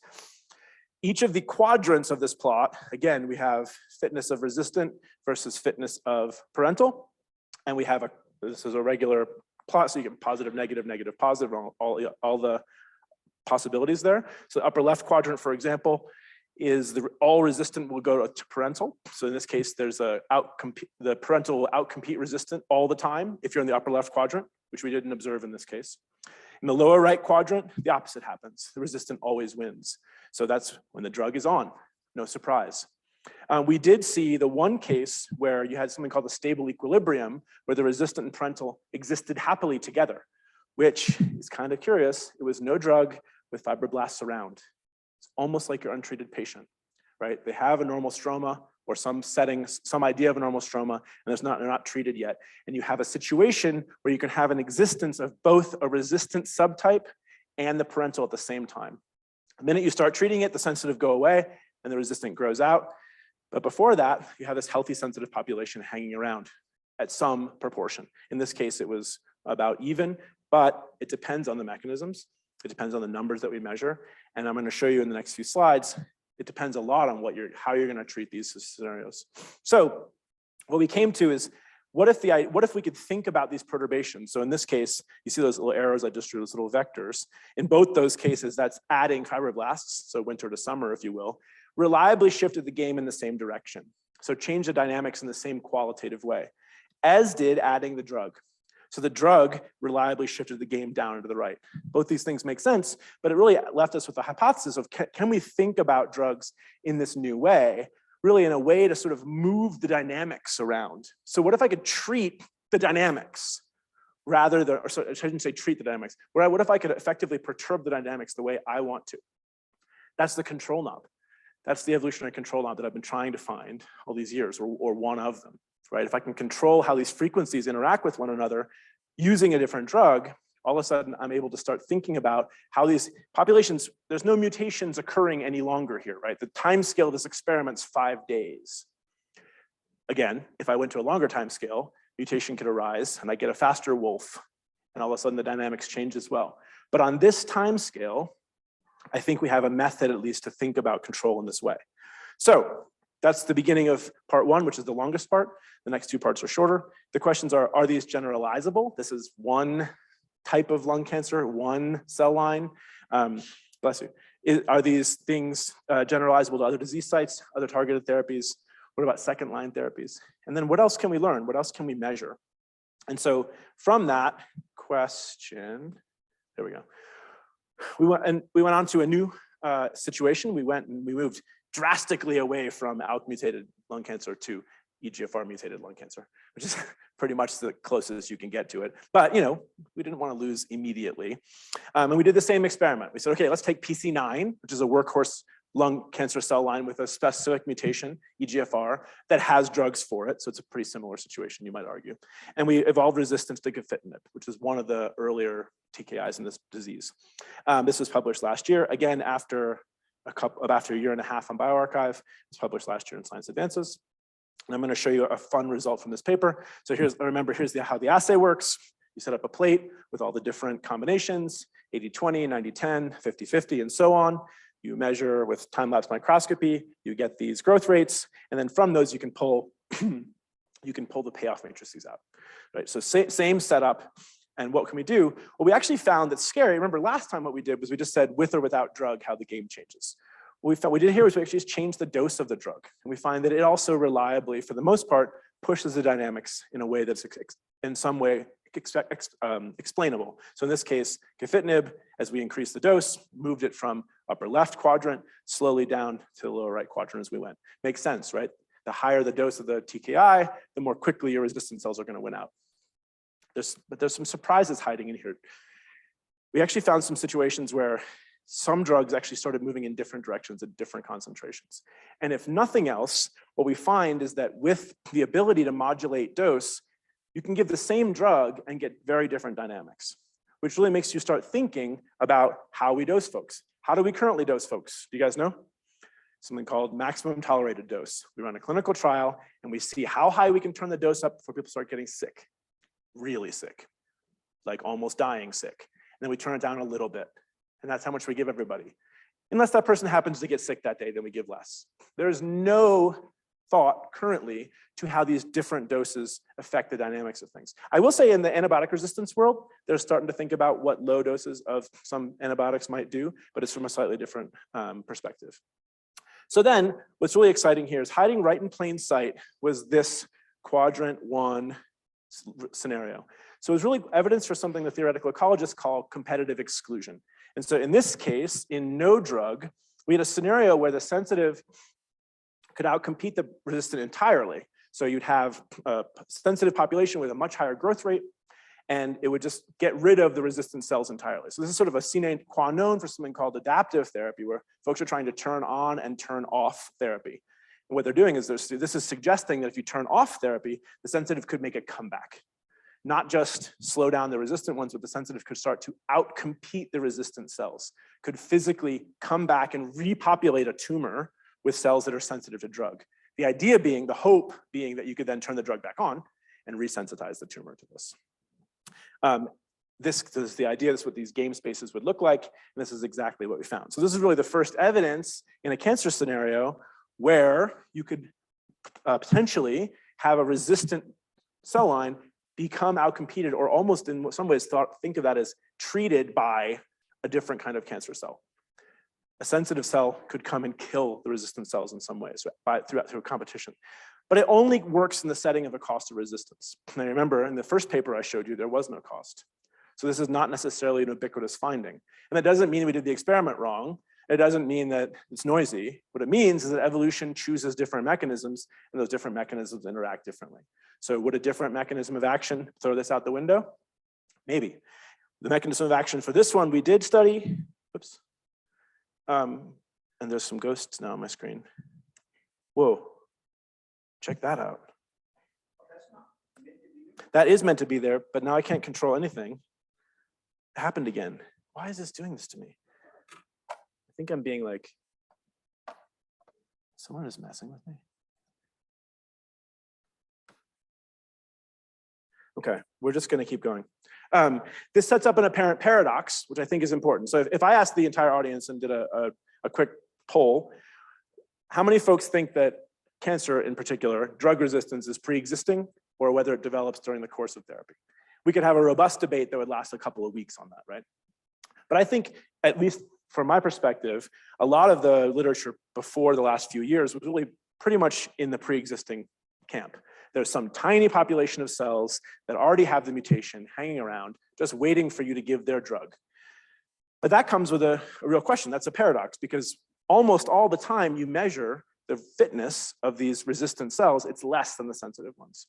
Speaker 2: Each of the quadrants of this plot, again, we have fitness of resistant versus fitness of parental. And we have this is a regular plot, so you get positive, negative, negative, positive, all the possibilities there. So the upper left quadrant, for example, is all resistant will go to parental. So in this case, there's the parental will outcompete resistant all the time if you're in the upper left quadrant, which we didn't observe in this case. In the lower right quadrant, the opposite happens. The resistant always wins. So that's when the drug is on, no surprise. We did see the one case where you had something called the stable equilibrium, where the resistant and parental existed happily together, which is kind of curious. It was no drug with fibroblasts around. It's almost like your untreated patient, right? They have a normal stroma or some settings, some idea of a normal stroma, and they're not treated yet. And you have a situation where you can have an existence of both a resistant subtype and the parental at the same time. The minute you start treating it, the sensitive go away and the resistant grows out. But before that, you have this healthy sensitive population hanging around at some proportion. In this case, it was about even, but it depends on the mechanisms. It depends on the numbers that we measure. And I'm going to show you in the next few slides, it depends a lot on how you're going to treat these scenarios. So what we came to is, what if we could think about these perturbations? So in this case, you see those little arrows I just drew, those little vectors. In both those cases, that's adding fibroblasts, so winter to summer, if you will, reliably shifted the game in the same direction. So change the dynamics in the same qualitative way, as did adding the drug. So the drug reliably shifted the game down and to the right. Both these things make sense, but it really left us with the hypothesis of can we think about drugs in this new way, really in a way to sort of move the dynamics around. So what if I could treat the dynamics rather than, or sorry, I shouldn't say treat the dynamics, what if I could effectively perturb the dynamics the way I want to? That's the control knob. That's the evolutionary control knob that I've been trying to find all these years, or one of them. Right? If I can control how these frequencies interact with one another using a different drug, all of a sudden I'm able to start thinking about how these populations, there's no mutations occurring any longer here, right? The time scale of this experiment's 5 days. Again, if I went to a longer time scale, mutation could arise and I get a faster wolf, and all of a sudden the dynamics change as well. But on this time scale, I think we have a method at least to think about control in this way. So that's the beginning of part 1, which is the longest part. The next 2 parts are shorter. The questions are these generalizable? This is one type of lung cancer, one cell line. Bless you. Are these things generalizable to other disease sites, other targeted therapies? What about second line therapies? And then what else can we learn? What else can we measure? And so from that question, there we go. We went on to a new situation. We moved drastically away from ALK mutated lung cancer to EGFR mutated lung cancer, which is pretty much the closest you can get to it. But we didn't want to lose immediately. And we did the same experiment. We said, okay, let's take PC9, which is a workhorse lung cancer cell line with a specific mutation, EGFR, that has drugs for it. So it's a pretty similar situation, you might argue. And we evolved resistance to gefitinib, which is one of the earlier TKIs in this disease. This was published last year, again, after a year and a half on bioRxiv. It was published last year in Science Advances. And I'm going to show you a fun result from this paper. So here's how the assay works. You set up a plate with all the different combinations, 80-20, 90-10, 50-50, and so on. You measure with time-lapse microscopy, you get these growth rates, and then from those you can pull the payoff matrices out. Right? So same setup. And what can we do? Well, we actually found that scary. Remember last time what we did was we just said with or without drug, how the game changes. What we did here was we actually just changed the dose of the drug. And we find that it also reliably, for the most part, pushes the dynamics in a way that's in some way explainable. So in this case, gefitinib, as we increased the dose, moved it from upper left quadrant slowly down to the lower right quadrant as we went. Makes sense, right? The higher the dose of the TKI, the more quickly your resistant cells are going to win out. But there's some surprises hiding in here. We actually found some situations where some drugs actually started moving in different directions at different concentrations. And if nothing else, what we find is that with the ability to modulate dose, you can give the same drug and get very different dynamics, which really makes you start thinking about how we dose folks. How do we currently dose folks? Do you guys know? Something called maximum tolerated dose. We run a clinical trial and we see how high we can turn the dose up before people start getting sick, really sick, like almost dying sick. And then we turn it down a little bit. And that's how much we give everybody. Unless that person happens to get sick that day, then we give less. There's no thought currently to how these different doses affect the dynamics of things. I will say in the antibiotic resistance world, they're starting to think about what low doses of some antibiotics might do, but it's from a slightly different perspective. So then what's really exciting here is hiding right in plain sight was this quadrant 1 scenario. So it was really evidence for something the theoretical ecologists call competitive exclusion. And so in this case, in no drug, we had a scenario where the sensitive could outcompete the resistant entirely. So you'd have a sensitive population with a much higher growth rate, and it would just get rid of the resistant cells entirely. So this is sort of a sine qua non for something called adaptive therapy, where folks are trying to turn on and turn off therapy. And what they're doing is this is suggesting that if you turn off therapy, the sensitive could make a comeback. Not just slow down the resistant ones, but the sensitive could start to outcompete the resistant cells, could physically come back and repopulate a tumor with cells that are sensitive to drug. The idea being, the hope being that you could then turn the drug back on and resensitize the tumor to this. This is the idea, this is what these game spaces would look like, and this is exactly what we found. So this is really the first evidence in a cancer scenario where you could potentially have a resistant cell line become outcompeted, or almost in some ways think of that as treated by a different kind of cancer cell. A sensitive cell could come and kill the resistant cells in some ways through competition. But it only works in the setting of a cost of resistance. Now remember, in the first paper I showed you, there was no cost. So this is not necessarily an ubiquitous finding. And that doesn't mean we did the experiment wrong. It doesn't mean that it's noisy. What it means is that evolution chooses different mechanisms, and those different mechanisms interact differently. So would a different mechanism of action throw this out the window? Maybe. The mechanism of action for this one we did study. Oops. And there's some ghosts now on my screen. Whoa, check that out. That is meant to be there, but now I can't control anything. It happened again. Why is this doing this to me? I think I'm being like, someone is messing with me. Okay, we're just gonna keep going. This sets up an apparent paradox, which I think is important. So if I asked the entire audience and did a quick poll, how many folks think that cancer in particular, drug resistance is pre-existing, or whether it develops during the course of therapy? We could have a robust debate that would last a couple of weeks on that, right? But I think, at least from my perspective, a lot of the literature before the last few years was really pretty much in the pre-existing camp. There's some tiny population of cells that already have the mutation hanging around, just waiting for you to give their drug. But that comes with a real question. That's a paradox, because almost all the time you measure the fitness of these resistant cells, it's less than the sensitive ones.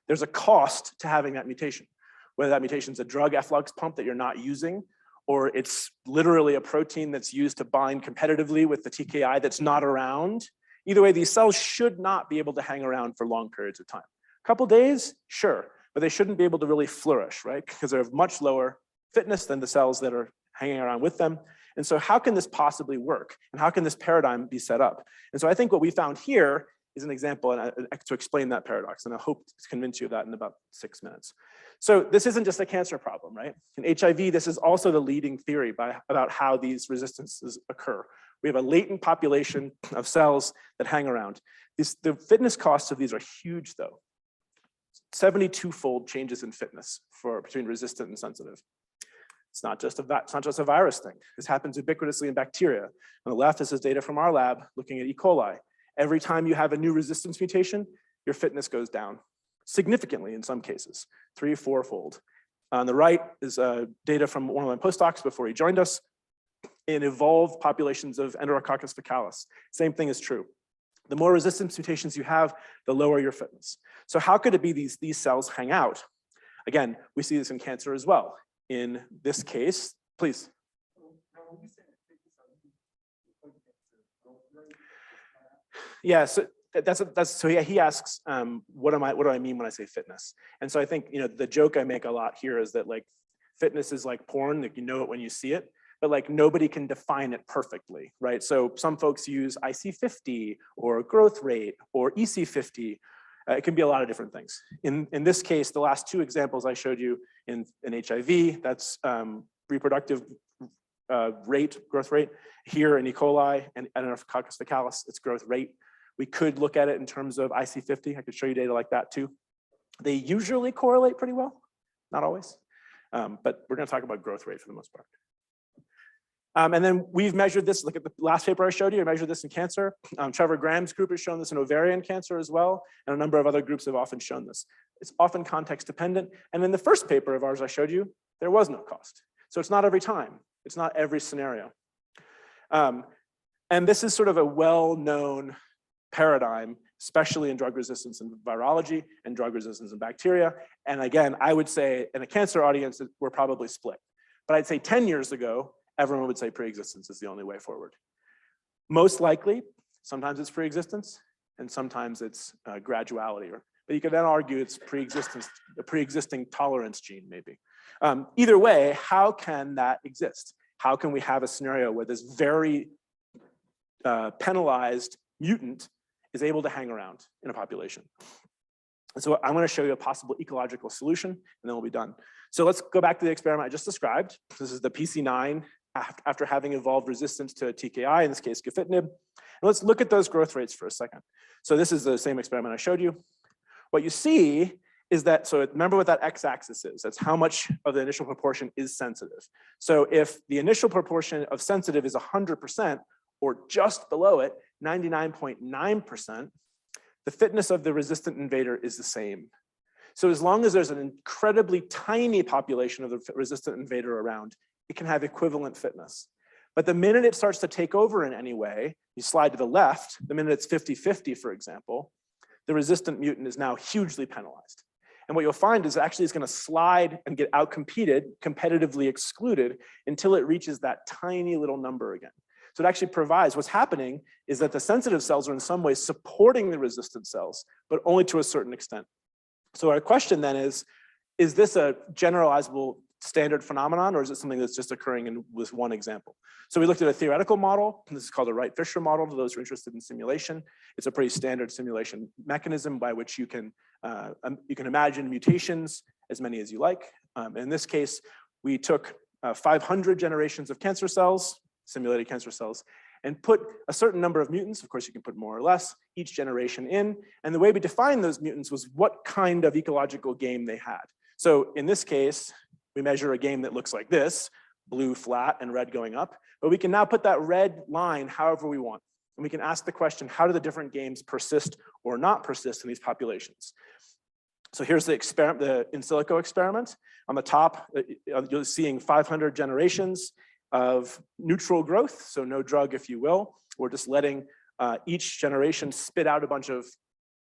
Speaker 2: There's a cost to having that mutation, whether that mutation is a drug efflux pump that you're not using, or it's literally a protein that's used to bind competitively with the TKI that's not around. Either way, these cells should not be able to hang around for long periods of time. A couple days, sure, but they shouldn't be able to really flourish, right? Because they're of much lower fitness than the cells that are hanging around with them. And so how can this possibly work? And how can this paradigm be set up? And so I think what we found here is an example to explain that paradox. And I hope to convince you of that in about 6 minutes. So this isn't just a cancer problem, right? In HIV, this is also the leading theory about how these resistances occur. We have a latent population of cells that hang around. The fitness costs of these are huge though. 72-fold changes in fitness between resistant and sensitive. It's not just a virus thing. This happens ubiquitously in bacteria. On the left, this is data from our lab looking at E. coli. Every time you have a new resistance mutation, your fitness goes down significantly in some cases, 3- or 4-fold. On the right is data from one of my postdocs before he joined us in evolved populations of Enterococcus faecalis. Same thing is true. The more resistance mutations you have, the lower your fitness. So how could it be these cells hang out? Again, we see this in cancer as well. In this case, please. Yeah, so he asks, what do I mean when I say fitness? And so I think, the joke I make a lot here is that like fitness is like porn, like you know it when you see it, but like nobody can define it perfectly, right? So some folks use IC50 or growth rate or EC50. It can be a lot of different things. In this case, the last 2 examples I showed you in HIV, that's reproductive growth rate. Here in E. coli and Enterococcus faecalis, it's growth rate. We could look at it in terms of IC50. I could show you data like that too. They usually correlate pretty well, not always, but we're gonna talk about growth rate for the most part. And then we've measured this, look at the last paper I showed you, I measured this in cancer. Trevor Graham's group has shown this in ovarian cancer as well, and a number of other groups have often shown this. It's often context dependent, and in the first paper of ours I showed you, there was no cost. So it's not every time, it's not every scenario. And this is sort of a well-known paradigm, especially in drug resistance in virology and drug resistance in bacteria. And again, I would say in a cancer audience, we're probably split. But I'd say 10 years ago, everyone would say pre-existence is the only way forward. Most likely, sometimes it's pre-existence, and sometimes it's graduality. But you could then argue it's pre-existence, a pre-existing tolerance gene, maybe. Either way, how can that exist? How can we have a scenario where this very penalized mutant is able to hang around in a population? And so I'm going to show you a possible ecological solution, and then we'll be done. So let's go back to the experiment I just described. This is the PC9 after having evolved resistance to TKI, in this case, gefitinib. And let's look at those growth rates for a second. So this is the same experiment I showed you. What you see is that, so remember what that x-axis is. That's how much of the initial proportion is sensitive. So if the initial proportion of sensitive is 100%, or just below it, 99.9%, the fitness of the resistant invader is the same. So as long as there's an incredibly tiny population of the resistant invader around, it can have equivalent fitness. But the minute it starts to take over in any way, you slide to the left, the minute it's 50-50, for example, the resistant mutant is now hugely penalized. And what you'll find is actually it's going to slide and get outcompeted, competitively excluded, until it reaches that tiny little number again. So it actually provides, what's happening is that the sensitive cells are in some ways supporting the resistant cells, but only to a certain extent. So our question then is this a generalizable standard phenomenon, or is it something that's just occurring in with one example? So we looked at a theoretical model, and this is called a Wright-Fisher model for those who are interested in simulation. It's a pretty standard simulation mechanism by which you can imagine mutations, as many as you like. In this case, we took 500 generations of cancer cells, simulated cancer cells, and put a certain number of mutants, of course you can put more or less, each generation in, and the way we defined those mutants was what kind of ecological game they had. So in this case, we measure a game that looks like this, blue flat and red going up, but we can now put that red line however we want. And we can ask the question, how do the different games persist or not persist in these populations? So here's the experiment, the in silico experiment. On the top, you're seeing 500 generations of neutral growth, so no drug, if you will. We're just letting each generation spit out a bunch of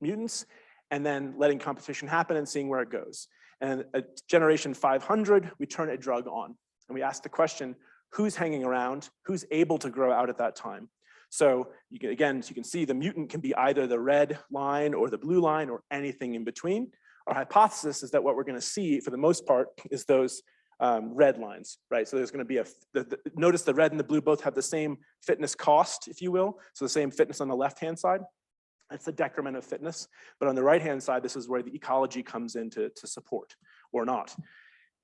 Speaker 2: mutants and then letting competition happen and seeing where it goes. And at generation 500, we turn a drug on and we ask the question, who's hanging around, who's able to grow out at that time? So you can, again, as you can see, the mutant can be either the red line or the blue line or anything in between. Our hypothesis is that what we're going to see for the most part is those red lines, right? So there's going to be notice the red and the blue both have the same fitness cost, if you will. So the same fitness on the left-hand side. That's the decrement of fitness. But on the right-hand side, this is where the ecology comes in to support or not.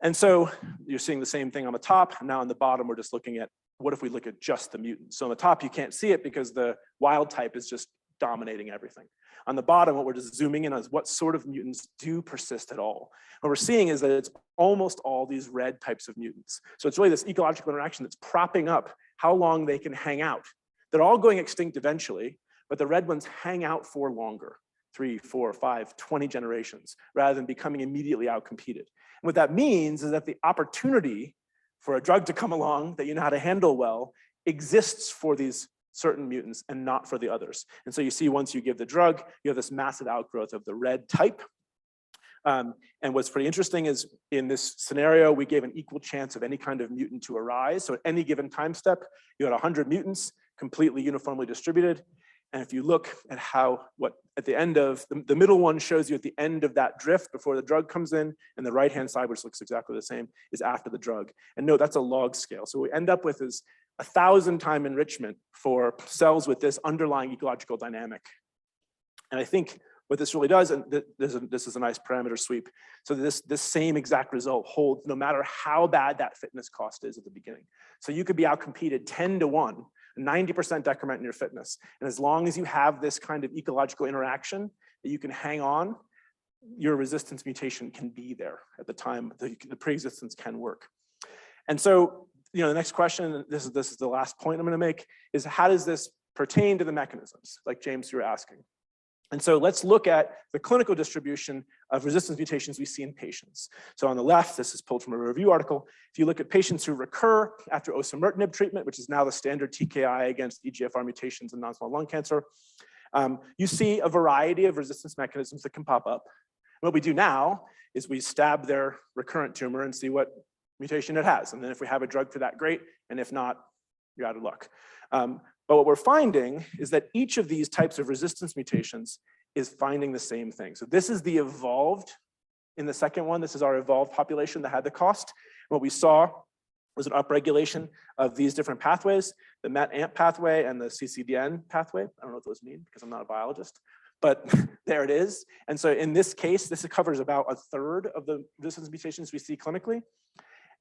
Speaker 2: And so you're seeing the same thing on the top. Now on the bottom, we're just looking at what if we look at just the mutants. So on the top, you can't see it because the wild type is just dominating everything. On the bottom, what we're just zooming in on is what sort of mutants do persist at all. What we're seeing is that it's almost all these red types of mutants. So it's really this ecological interaction that's propping up how long they can hang out. They're all going extinct eventually, but the red ones hang out for longer, 3, 4, 5, 20 generations, rather than becoming immediately outcompeted. And what that means is that the opportunity for a drug to come along that you know how to handle well exists for these certain mutants and not for the others. And so you see once you give the drug, you have this massive outgrowth of the red type. And what's pretty interesting is in this scenario, we gave an equal chance of any kind of mutant to arise. So at any given time step, you had 100 mutants completely uniformly distributed. And if you look at at the end of, the middle one shows you at the end of that drift before the drug comes in, and the right-hand side, which looks exactly the same, is after the drug. And note, that's a log scale. So what we end up with is 1,000-time enrichment for cells with this underlying ecological dynamic. And I think what this really does, and this is a nice parameter sweep, so this same exact result holds no matter how bad that fitness cost is at the beginning. So you could be outcompeted 10 to 1, 90% decrement in your fitness. And as long as you have this kind of ecological interaction that you can hang on, your resistance mutation can be there at the time the pre-existence can work. And so, the next question, this is the last point I'm going to make, is how does this pertain to the mechanisms, like James, you were asking? And so let's look at the clinical distribution of resistance mutations we see in patients. So on the left, this is pulled from a review article. If you look at patients who recur after osimertinib treatment, which is now the standard TKI against EGFR mutations in non-small lung cancer, you see a variety of resistance mechanisms that can pop up. What we do now is we stab their recurrent tumor and see what mutation it has. And then if we have a drug for that, great. And if not, you're out of luck. But what we're finding is that each of these types of resistance mutations is finding the same thing. So this is the evolved, in the second one, this is our evolved population that had the cost. What we saw was an upregulation of these different pathways, the MET-AMP pathway and the CCDN pathway. I don't know what those mean because I'm not a biologist, but there it is. And so in this case, this covers about 1/3 of the resistance mutations we see clinically.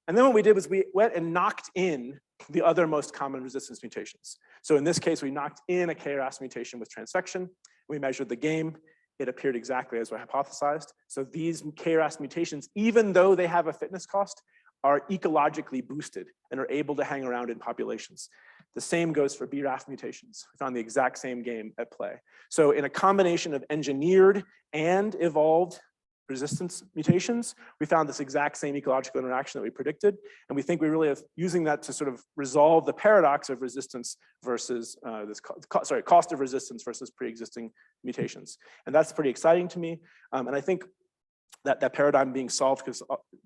Speaker 2: And then what we did was we went and knocked in the other most common resistance mutations. So in this case, we knocked in a KRAS mutation with transfection. We measured the game. It appeared exactly as we hypothesized. So these KRAS mutations, even though they have a fitness cost, are ecologically boosted and are able to hang around in populations. The same goes for BRAF mutations. We found the exact same game at play. So in a combination of engineered and evolved resistance mutations, we found this exact same ecological interaction that we predicted. And we think we really are using that to sort of resolve the paradox of resistance versus cost of resistance versus pre-existing mutations. And that's pretty exciting to me. And I think that paradigm being solved, because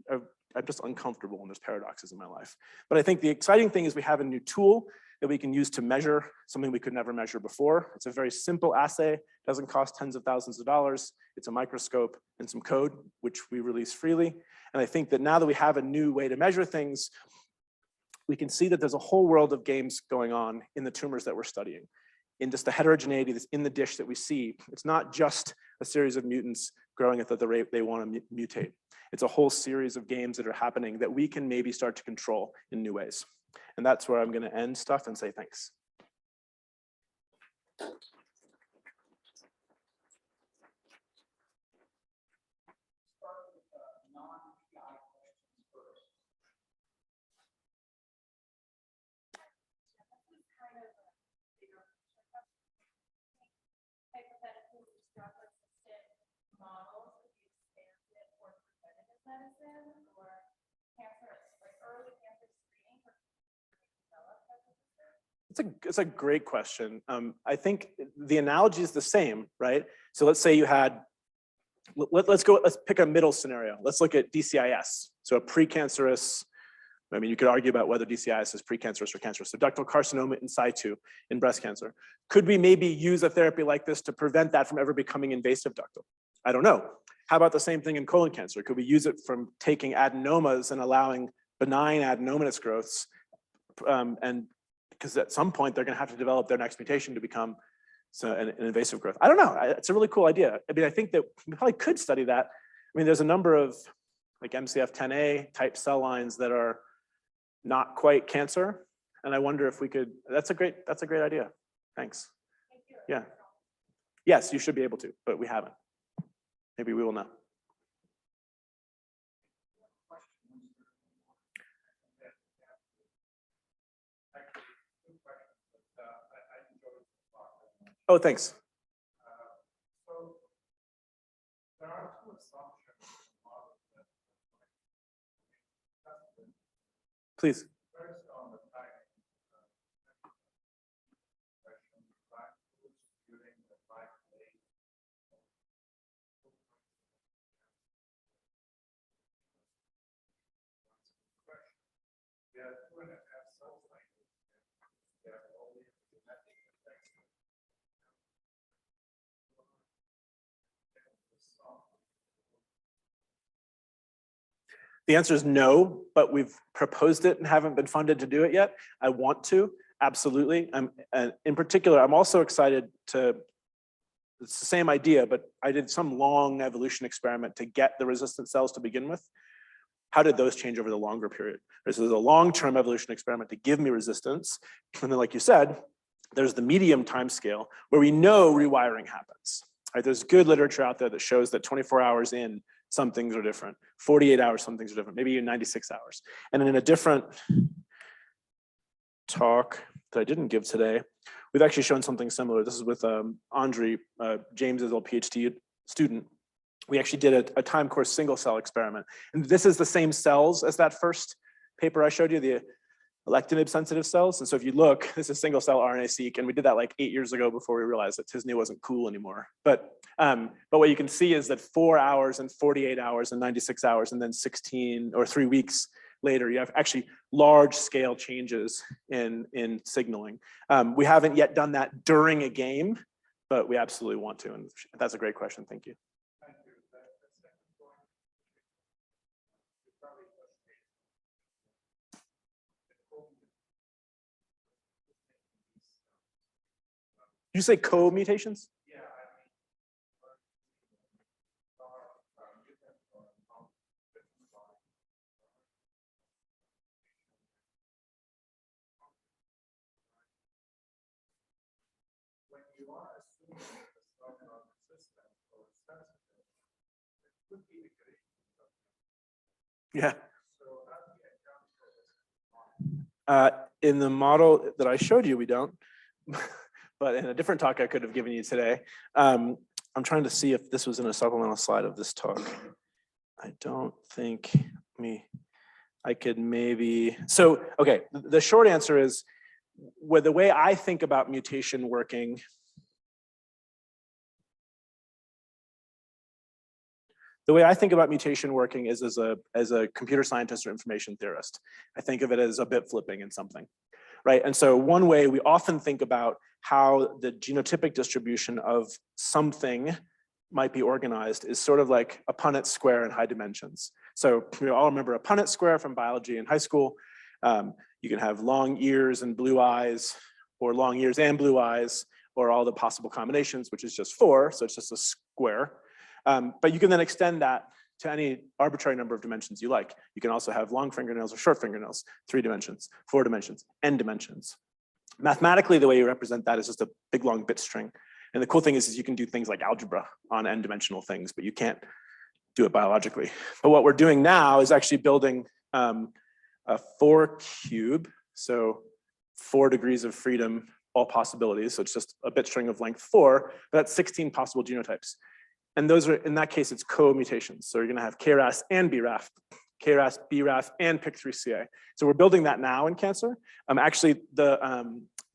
Speaker 2: I'm just uncomfortable when there's paradoxes in my life. But I think the exciting thing is we have a new tool that we can use to measure something we could never measure before. It's a very simple assay, doesn't cost tens of thousands of dollars. It's a microscope and some code, which we release freely. And I think that now that we have a new way to measure things, we can see that there's a whole world of games going on in the tumors that we're studying. In just the heterogeneity that's in the dish that we see, it's not just a series of mutants growing at the rate they want to mutate. It's a whole series of games that are happening that we can maybe start to control in new ways. And that's where I'm going to end stuff and say thanks.
Speaker 1: Medicine or cancer, like early cancer screening for
Speaker 2: It's a great question. I think the analogy is the same, right? So let's say you had, let's pick a middle scenario. Let's look at DCIS. So a precancerous, I mean, you could argue about whether DCIS is precancerous or cancerous. So ductal carcinoma in situ in breast cancer. Could we maybe use a therapy like this to prevent that from ever becoming invasive ductal? I don't know. How about the same thing in colon cancer? Could we use it from taking adenomas and allowing benign adenomatous growths? And because at some point they're going to have to develop their next mutation to become an invasive growth. I don't know. It's a really cool idea. I mean, I think that we probably could study that. I mean, there's a number of like MCF10A type cell lines that are not quite cancer. And I wonder if we could, that's a great idea. Thanks. Yeah. Yes, you should be able to, but we haven't. Maybe we will now. Oh, thanks.
Speaker 3: So there are two assumptions.
Speaker 2: Please.
Speaker 3: First, on the fact during the 5 days. There are 2.5 cells like this. There are only genetic effects.
Speaker 2: The answer is no, but we've proposed it and haven't been funded to do it yet. I want to, absolutely. In particular, I'm also excited to, it's the same idea, but I did some long evolution experiment to get the resistant cells to begin with. How did those change over the longer period? This is a long-term evolution experiment to give me resistance. And then, like you said, there's the medium time scale where we know rewiring happens. Right? There's good literature out there that shows that 24 hours in, some things are different. 48 hours, some things are different. Maybe even 96 hours. And in a different talk that I didn't give today, we've actually shown something similar. This is with Andre, James's old PhD student. We actually did a time course single cell experiment. And this is the same cells as that first paper I showed you, the alectinib sensitive cells. And so if you look, this is single cell RNA-seq, and we did that like 8 years ago before we realized that Tisney wasn't cool anymore. But what you can see is that 4 hours and 48 hours and 96 hours and then 16 or 3 weeks later, you have actually large scale changes in signaling. We haven't yet done that during a game, but we absolutely want to. And that's a great question. Thank you. You say co-mutations?
Speaker 3: Yeah, when you are assuming that the cells are resistant or sensitive, it could be the case.
Speaker 2: Yeah.
Speaker 3: So how do you account for this?
Speaker 2: In the model that I showed you, we don't. But in a different talk I could have given you today, I'm trying to see if this was in a supplemental slide of this talk. I don't think I could maybe, so, okay, the short answer is, the way I think about mutation working, is as a computer scientist or information theorist. I think of it as a bit flipping in something. Right, and so one way we often think about how the genotypic distribution of something might be organized is sort of like a Punnett square in high dimensions. So we all remember a Punnett square from biology in high school. You can have long ears and blue eyes, or long ears and blue eyes, or all the possible combinations, which is just 4, so it's just a square. But you can then extend that to any arbitrary number of dimensions you like. You can also have long fingernails or short fingernails, 3 dimensions, 4 dimensions, n dimensions. Mathematically, the way you represent that is just a big long bit string. And the cool thing is you can do things like algebra on n dimensional things, but you can't do it biologically. But what we're doing now is actually building a 4 cube, so 4 degrees of freedom, all possibilities. So it's just a bit string of length 4, but that's 16 possible genotypes. And those are, in that case, it's co-mutations. So you're gonna have KRAS and BRAF, KRAS, BRAF, and PIK3CA. So we're building that now in cancer. Actually, the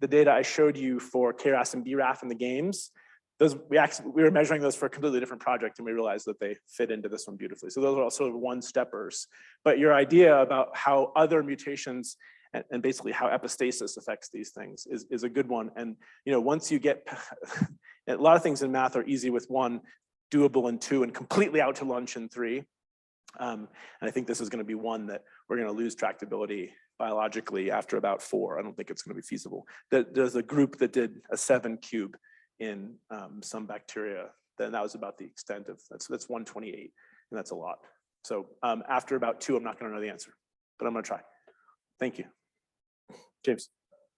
Speaker 2: the data I showed you for KRAS and BRAF in the games, those we were measuring those for a completely different project, and we realized that they fit into this one beautifully. So those are all sort of one-steppers. But your idea about how other mutations and basically how epistasis affects these things is a good one. And once you get a lot of things in math are easy with 1, doable in 2, and completely out to lunch in 3. And I think this is going to be one that we're going to lose tractability biologically after about 4. I don't think it's going to be feasible. There's a group that did a 7 cube in some bacteria. Then that was about the extent of that's 128, and that's a lot. So after about 2, I'm not going to know the answer, but I'm going to try. Thank you, James.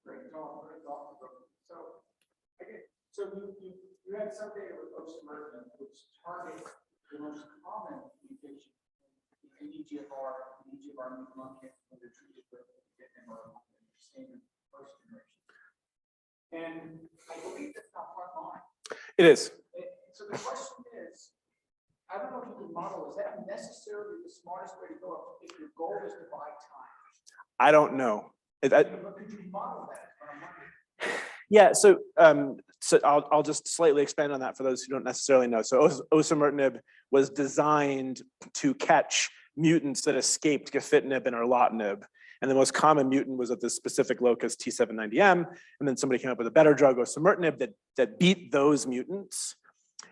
Speaker 3: Great talk, great talk. So you had some data with osimertinib, which targets the most common mutation in EGFR mutant lung cancer when they're treated with standard first generation. And I believe that's not front line.
Speaker 2: It is.
Speaker 3: So the question is, I don't know if you can model, is that necessarily the smartest way to go if your goal is to buy time?
Speaker 2: I don't know.
Speaker 3: But could you model that?
Speaker 2: Yeah, so I'll just slightly expand on that for those who don't necessarily know. So osimertinib was designed to catch mutants that escaped gefitinib and erlotinib. And the most common mutant was at this specific locus T790M. And then somebody came up with a better drug, osimertinib, that beat those mutants.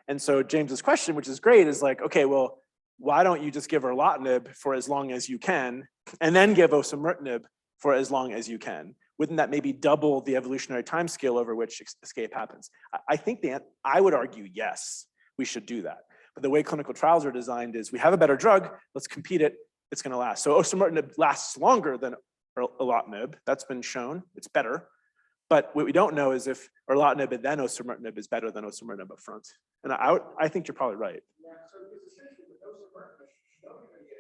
Speaker 2: And so James's question, which is great, is like, okay, well, why don't you just give erlotinib for as long as you can, and then give osimertinib for as long as you can? Wouldn't that maybe double the evolutionary time scale over which escape happens? I think I would argue, yes, we should do that. But the way clinical trials are designed is we have a better drug, let's compete it, it's gonna last. So osimertinib lasts longer than erlotinib, that's been shown, it's better. But what we don't know is if erlotinib and then osimertinib is better than osimertinib up front. And I think you're probably right.
Speaker 3: Yeah, so it's essentially with osimertinib, you're not gonna get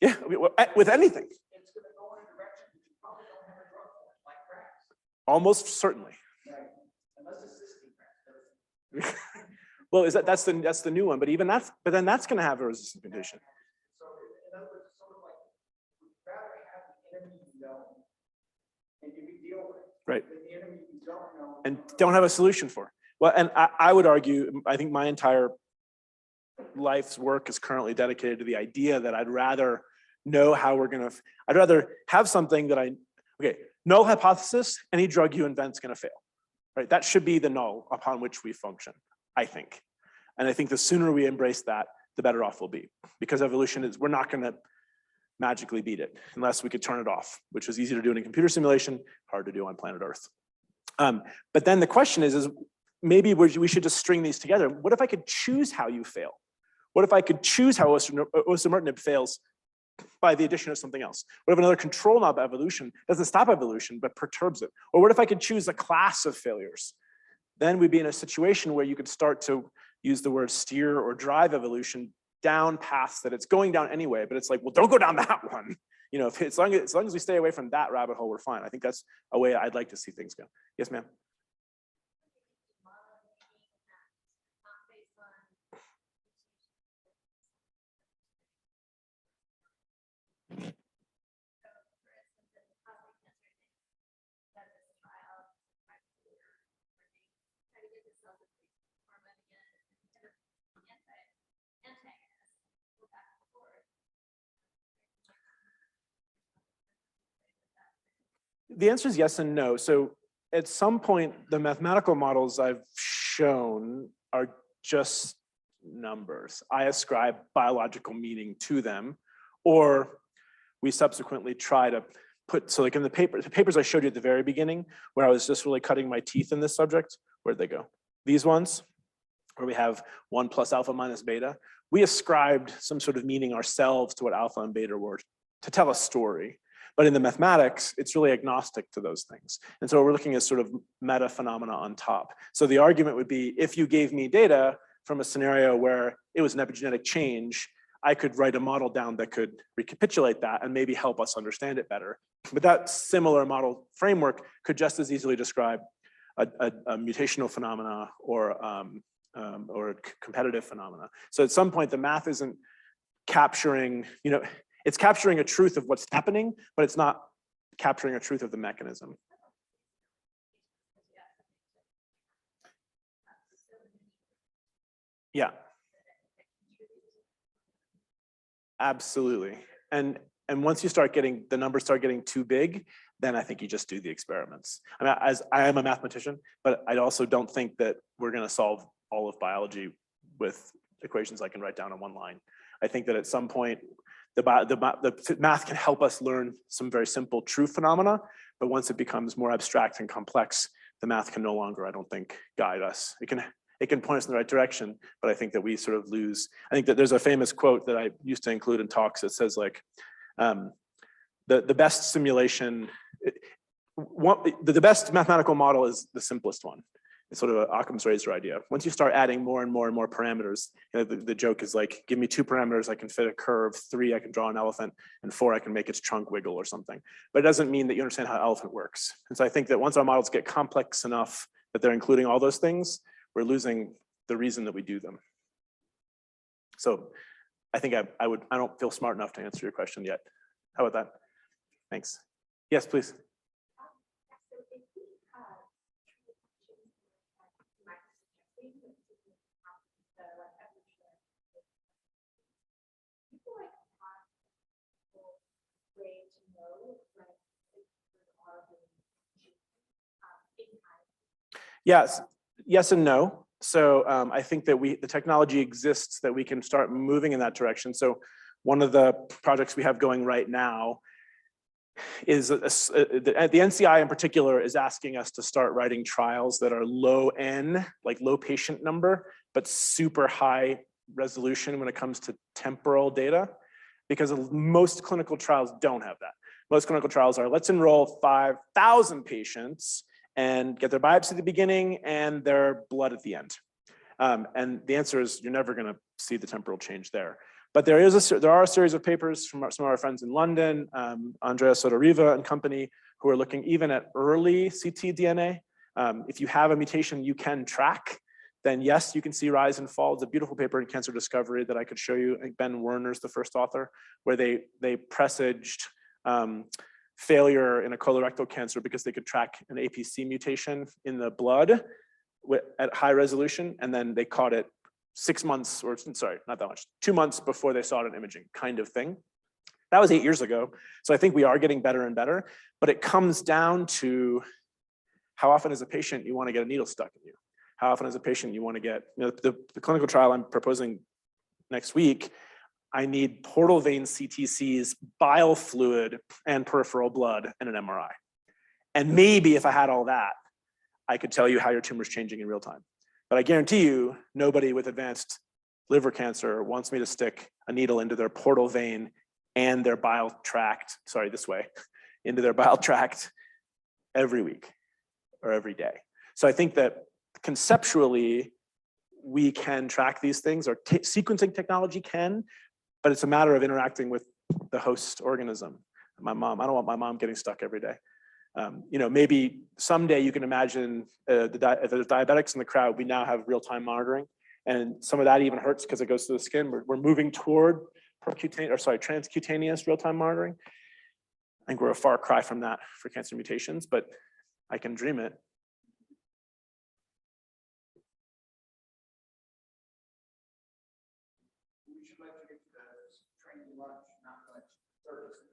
Speaker 3: evolution.
Speaker 2: Yeah, with anything.
Speaker 3: It's gonna go in a direction that you probably don't have a drug for, like grass.
Speaker 2: Almost certainly.
Speaker 3: Right, unless it's cystic grass.
Speaker 2: Well, that's the new one, but even but then that's gonna have a resistant condition.
Speaker 3: So in other words, it's sort of like, we'd rather have the enemy you know, and you can deal with,
Speaker 2: Right.
Speaker 3: than the enemy you don't know.
Speaker 2: And don't have a solution for. Well, and I would argue, I think my entire life's work is currently dedicated to the idea that I'd rather know how I'd rather have something that null hypothesis, any drug you invent's gonna fail, right? That should be the null upon which we function, I think. And I think the sooner we embrace that, the better off we'll be. Because evolution we're not gonna magically beat it unless we could turn it off, which is easy to do in a computer simulation, hard to do on planet Earth. But then the question is maybe we should just string these together. What if I could choose how you fail? What if I could choose how osimertinib fails by the addition of something else? What if another control knob evolution doesn't stop evolution, but perturbs it? Or what if I could choose a class of failures? Then we'd be in a situation where you could start to use the word steer or drive evolution down paths that it's going down anyway, but it's like, well, don't go down that one. As long as we stay away from that rabbit hole, we're fine. I think that's a way I'd like to see things go. Yes, ma'am. The answer is yes and no. So at some point, the mathematical models I've shown are just numbers. I ascribe biological meaning to them, or we subsequently try to so like in the papers I showed you at the very beginning, where I was just really cutting my teeth in this subject, where'd they go? These ones, where we have 1 plus alpha minus beta, we ascribed some sort of meaning ourselves to what alpha and beta were to tell a story. But in the mathematics, it's really agnostic to those things. And so we're looking at sort of meta phenomena on top. So the argument would be, if you gave me data from a scenario where it was an epigenetic change, I could write a model down that could recapitulate that and maybe help us understand it better. But that similar model framework could just as easily describe a mutational phenomena or a competitive phenomena. So at some point, the math isn't capturing, it's capturing a truth of what's happening, but it's not capturing a truth of the mechanism. Yeah. Absolutely. And once you start getting, the numbers start getting too big, then I think you just do the experiments. I mean, as I am a mathematician, but I also don't think that we're going to solve all of biology with equations I can write down in one line. I think that at some point, the math can help us learn some very simple true phenomena, but once it becomes more abstract and complex, the math can no longer, I don't think, guide us. It can point us in the right direction, but I think that we sort of lose. I think that there's a famous quote that I used to include in talks that says like, the best simulation, the best mathematical model is the simplest one. It's sort of an Occam's razor idea. Once you start adding more and more and more parameters, you know, the joke is like, give me 2 parameters, I can fit a curve, 3, I can draw an elephant, and 4, I can make its trunk wiggle or something. But it doesn't mean that you understand how an elephant works. And so I think that once our models get complex enough that they're including all those things, we're losing the reason that we do them. So I think I don't feel smart enough to answer your question yet. How about that? Thanks. Yes, please. Yes and no. So I think that the technology exists that we can start moving in that direction. So one of the projects we have going right now is the NCI in particular is asking us to start writing trials that are low N, like low patient number, but super high resolution when it comes to temporal data, because most clinical trials don't have that. Most clinical trials are, let's enroll 5,000 patients and get their biopsy at the beginning and their blood at the end. And the answer is you're never gonna see the temporal change there. But there are a series of papers from some of our friends in London, Andrea Sotoriva and company, who are looking even at early ctDNA. If you have a mutation you can track, then yes, you can see rise and fall. It's a beautiful paper in Cancer Discovery that I could show you. I think Ben Werner's the first author, where they presaged failure in a colorectal cancer because they could track an APC mutation in the blood at high resolution, and then they caught it 6 months, or sorry, not that much, 2 months before they saw it in imaging, kind of thing. That was 8 years ago. So I think we are getting better and better, but it comes down to how often as a patient you want to get a needle stuck in you. How often as a patient you want to get, you know, the clinical trial I'm proposing next week, I need portal vein CTCs, bile fluid, and peripheral blood, and an MRI. And maybe if I had all that, I could tell you how your tumor's changing in real time. But I guarantee you, nobody with advanced liver cancer wants me to stick a needle into their portal vein and their bile tract, sorry, this way, into their bile tract every week or every day. So I think that conceptually, we can track these things, or sequencing technology can, but it's a matter of interacting with the host organism. My mom, I don't want my mom getting stuck every day. You know, maybe someday you can imagine if there's diabetics in the crowd, we now have real-time monitoring, and some of that even hurts because it goes to the skin. We're moving toward transcutaneous real-time monitoring. I think we're a far cry from that for cancer mutations, but I can dream it.
Speaker 3: We should let you get to the training lunch, not lunch service.